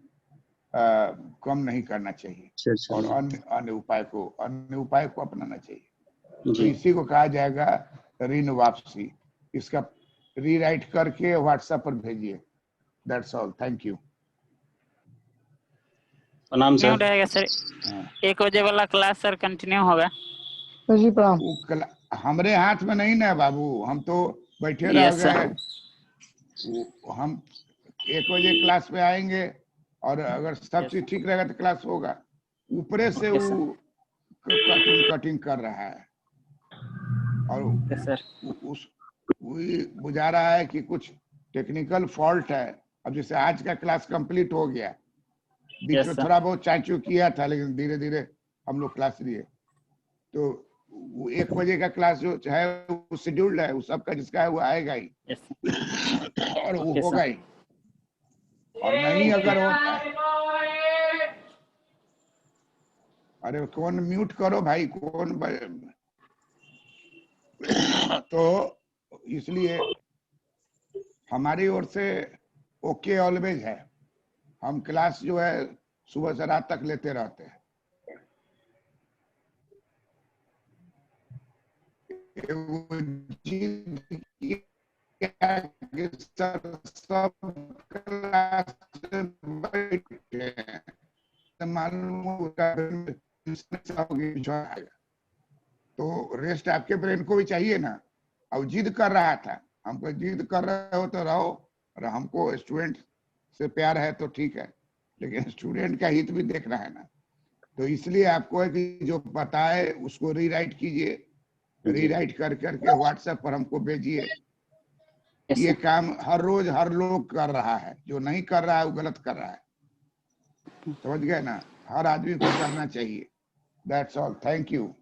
कम नहीं करना चाहिए और अन्य उपाय को अपनाना चाहिए। तो इसी को कहा जाएगा ऋण वापसी। इसका रीराइट करके व्हाट्सएप पर भेजिए। That's all, thank you. प्रणाम सर। रहेगा सर, 1 बजे वाला क्लास सर कंटिन्यू होगा जी प्रणाम। हमारे हाथ में नहीं ना बाबू, हम तो बैठे रह गए। हम 1 बजे क्लास में आएंगे और अगर सब चीज ठीक रहेगा तो क्लास होगा। ऊपरे से वो कटिंग कर रहा है और उस बुझा रहा है कि कुछ टेक्निकल फॉल्ट है। अब जैसे आज का क्लास कंप्लीट हो गया, बीच में थोड़ा बहुत चाचू किया था, लेकिन धीरे धीरे हम लोग क्लास लिए। तो 1 बजे का क्लास जो है वो शेड्यूल्ड है, वो सबका जिसका है वो आएगा ही और वो होगा ही। और नहीं अगर होता है, अरे कौन म्यूट करो भाई, कौन तो इसलिए हमारी ओर से ओके ऑलवेज है। हम क्लास जो है सुबह से रात तक लेते रहते हैं। सब क्लास मालूम तो रेस्ट आपके ब्रेन को भी चाहिए ना। अब जिद कर रहा था, हमको जिद कर रहे हो तो रहो, और हमको स्टूडेंट से प्यार है तो ठीक है, लेकिन स्टूडेंट का हित भी देखना है ना। तो इसलिए आपको है कि जो बताए उसको रीराइट कीजिए, रीराइट कर करके व्हाट्सएप पर हमको भेजिए। ये काम हर रोज हर लोग कर रहा है, जो नहीं कर रहा है वो गलत कर रहा है, समझ गए ना। हर आदमी को करना चाहिए। That's all, thank you.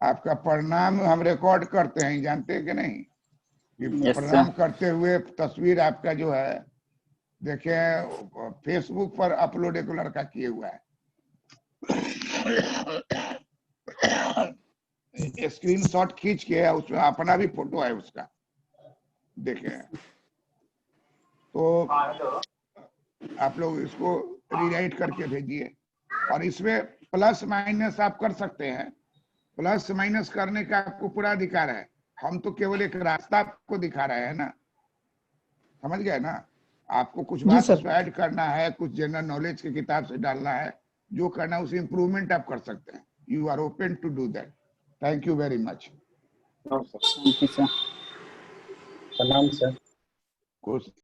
आपका प्रणाम हम रिकॉर्ड करते हैं, जानते हैं कि नहीं कि प्रणाम करते हुए तस्वीर आपका जो है देखे फेसबुक पर अपलोड एक लड़का किए हुआ है, स्क्रीनशॉट खींच के उसमें अपना भी फोटो है उसका, देखे। तो आप लोग इसको रीराइट करके भेजिए और इसमें प्लस माइनस आप कर सकते हैं। प्लस माइनस करने का आपको पूरा अधिकार है। हम तो केवल एक रास्ता आपको दिखा रहे हैं ना, समझ गए ना। आपको कुछ बात उसमें ऐड करना है, कुछ जनरल नॉलेज की किताब से डालना है, जो करना है उसे इम्प्रूवमेंट आप कर सकते हैं। You are open to do that. Thank you very much. प्रणाम सर।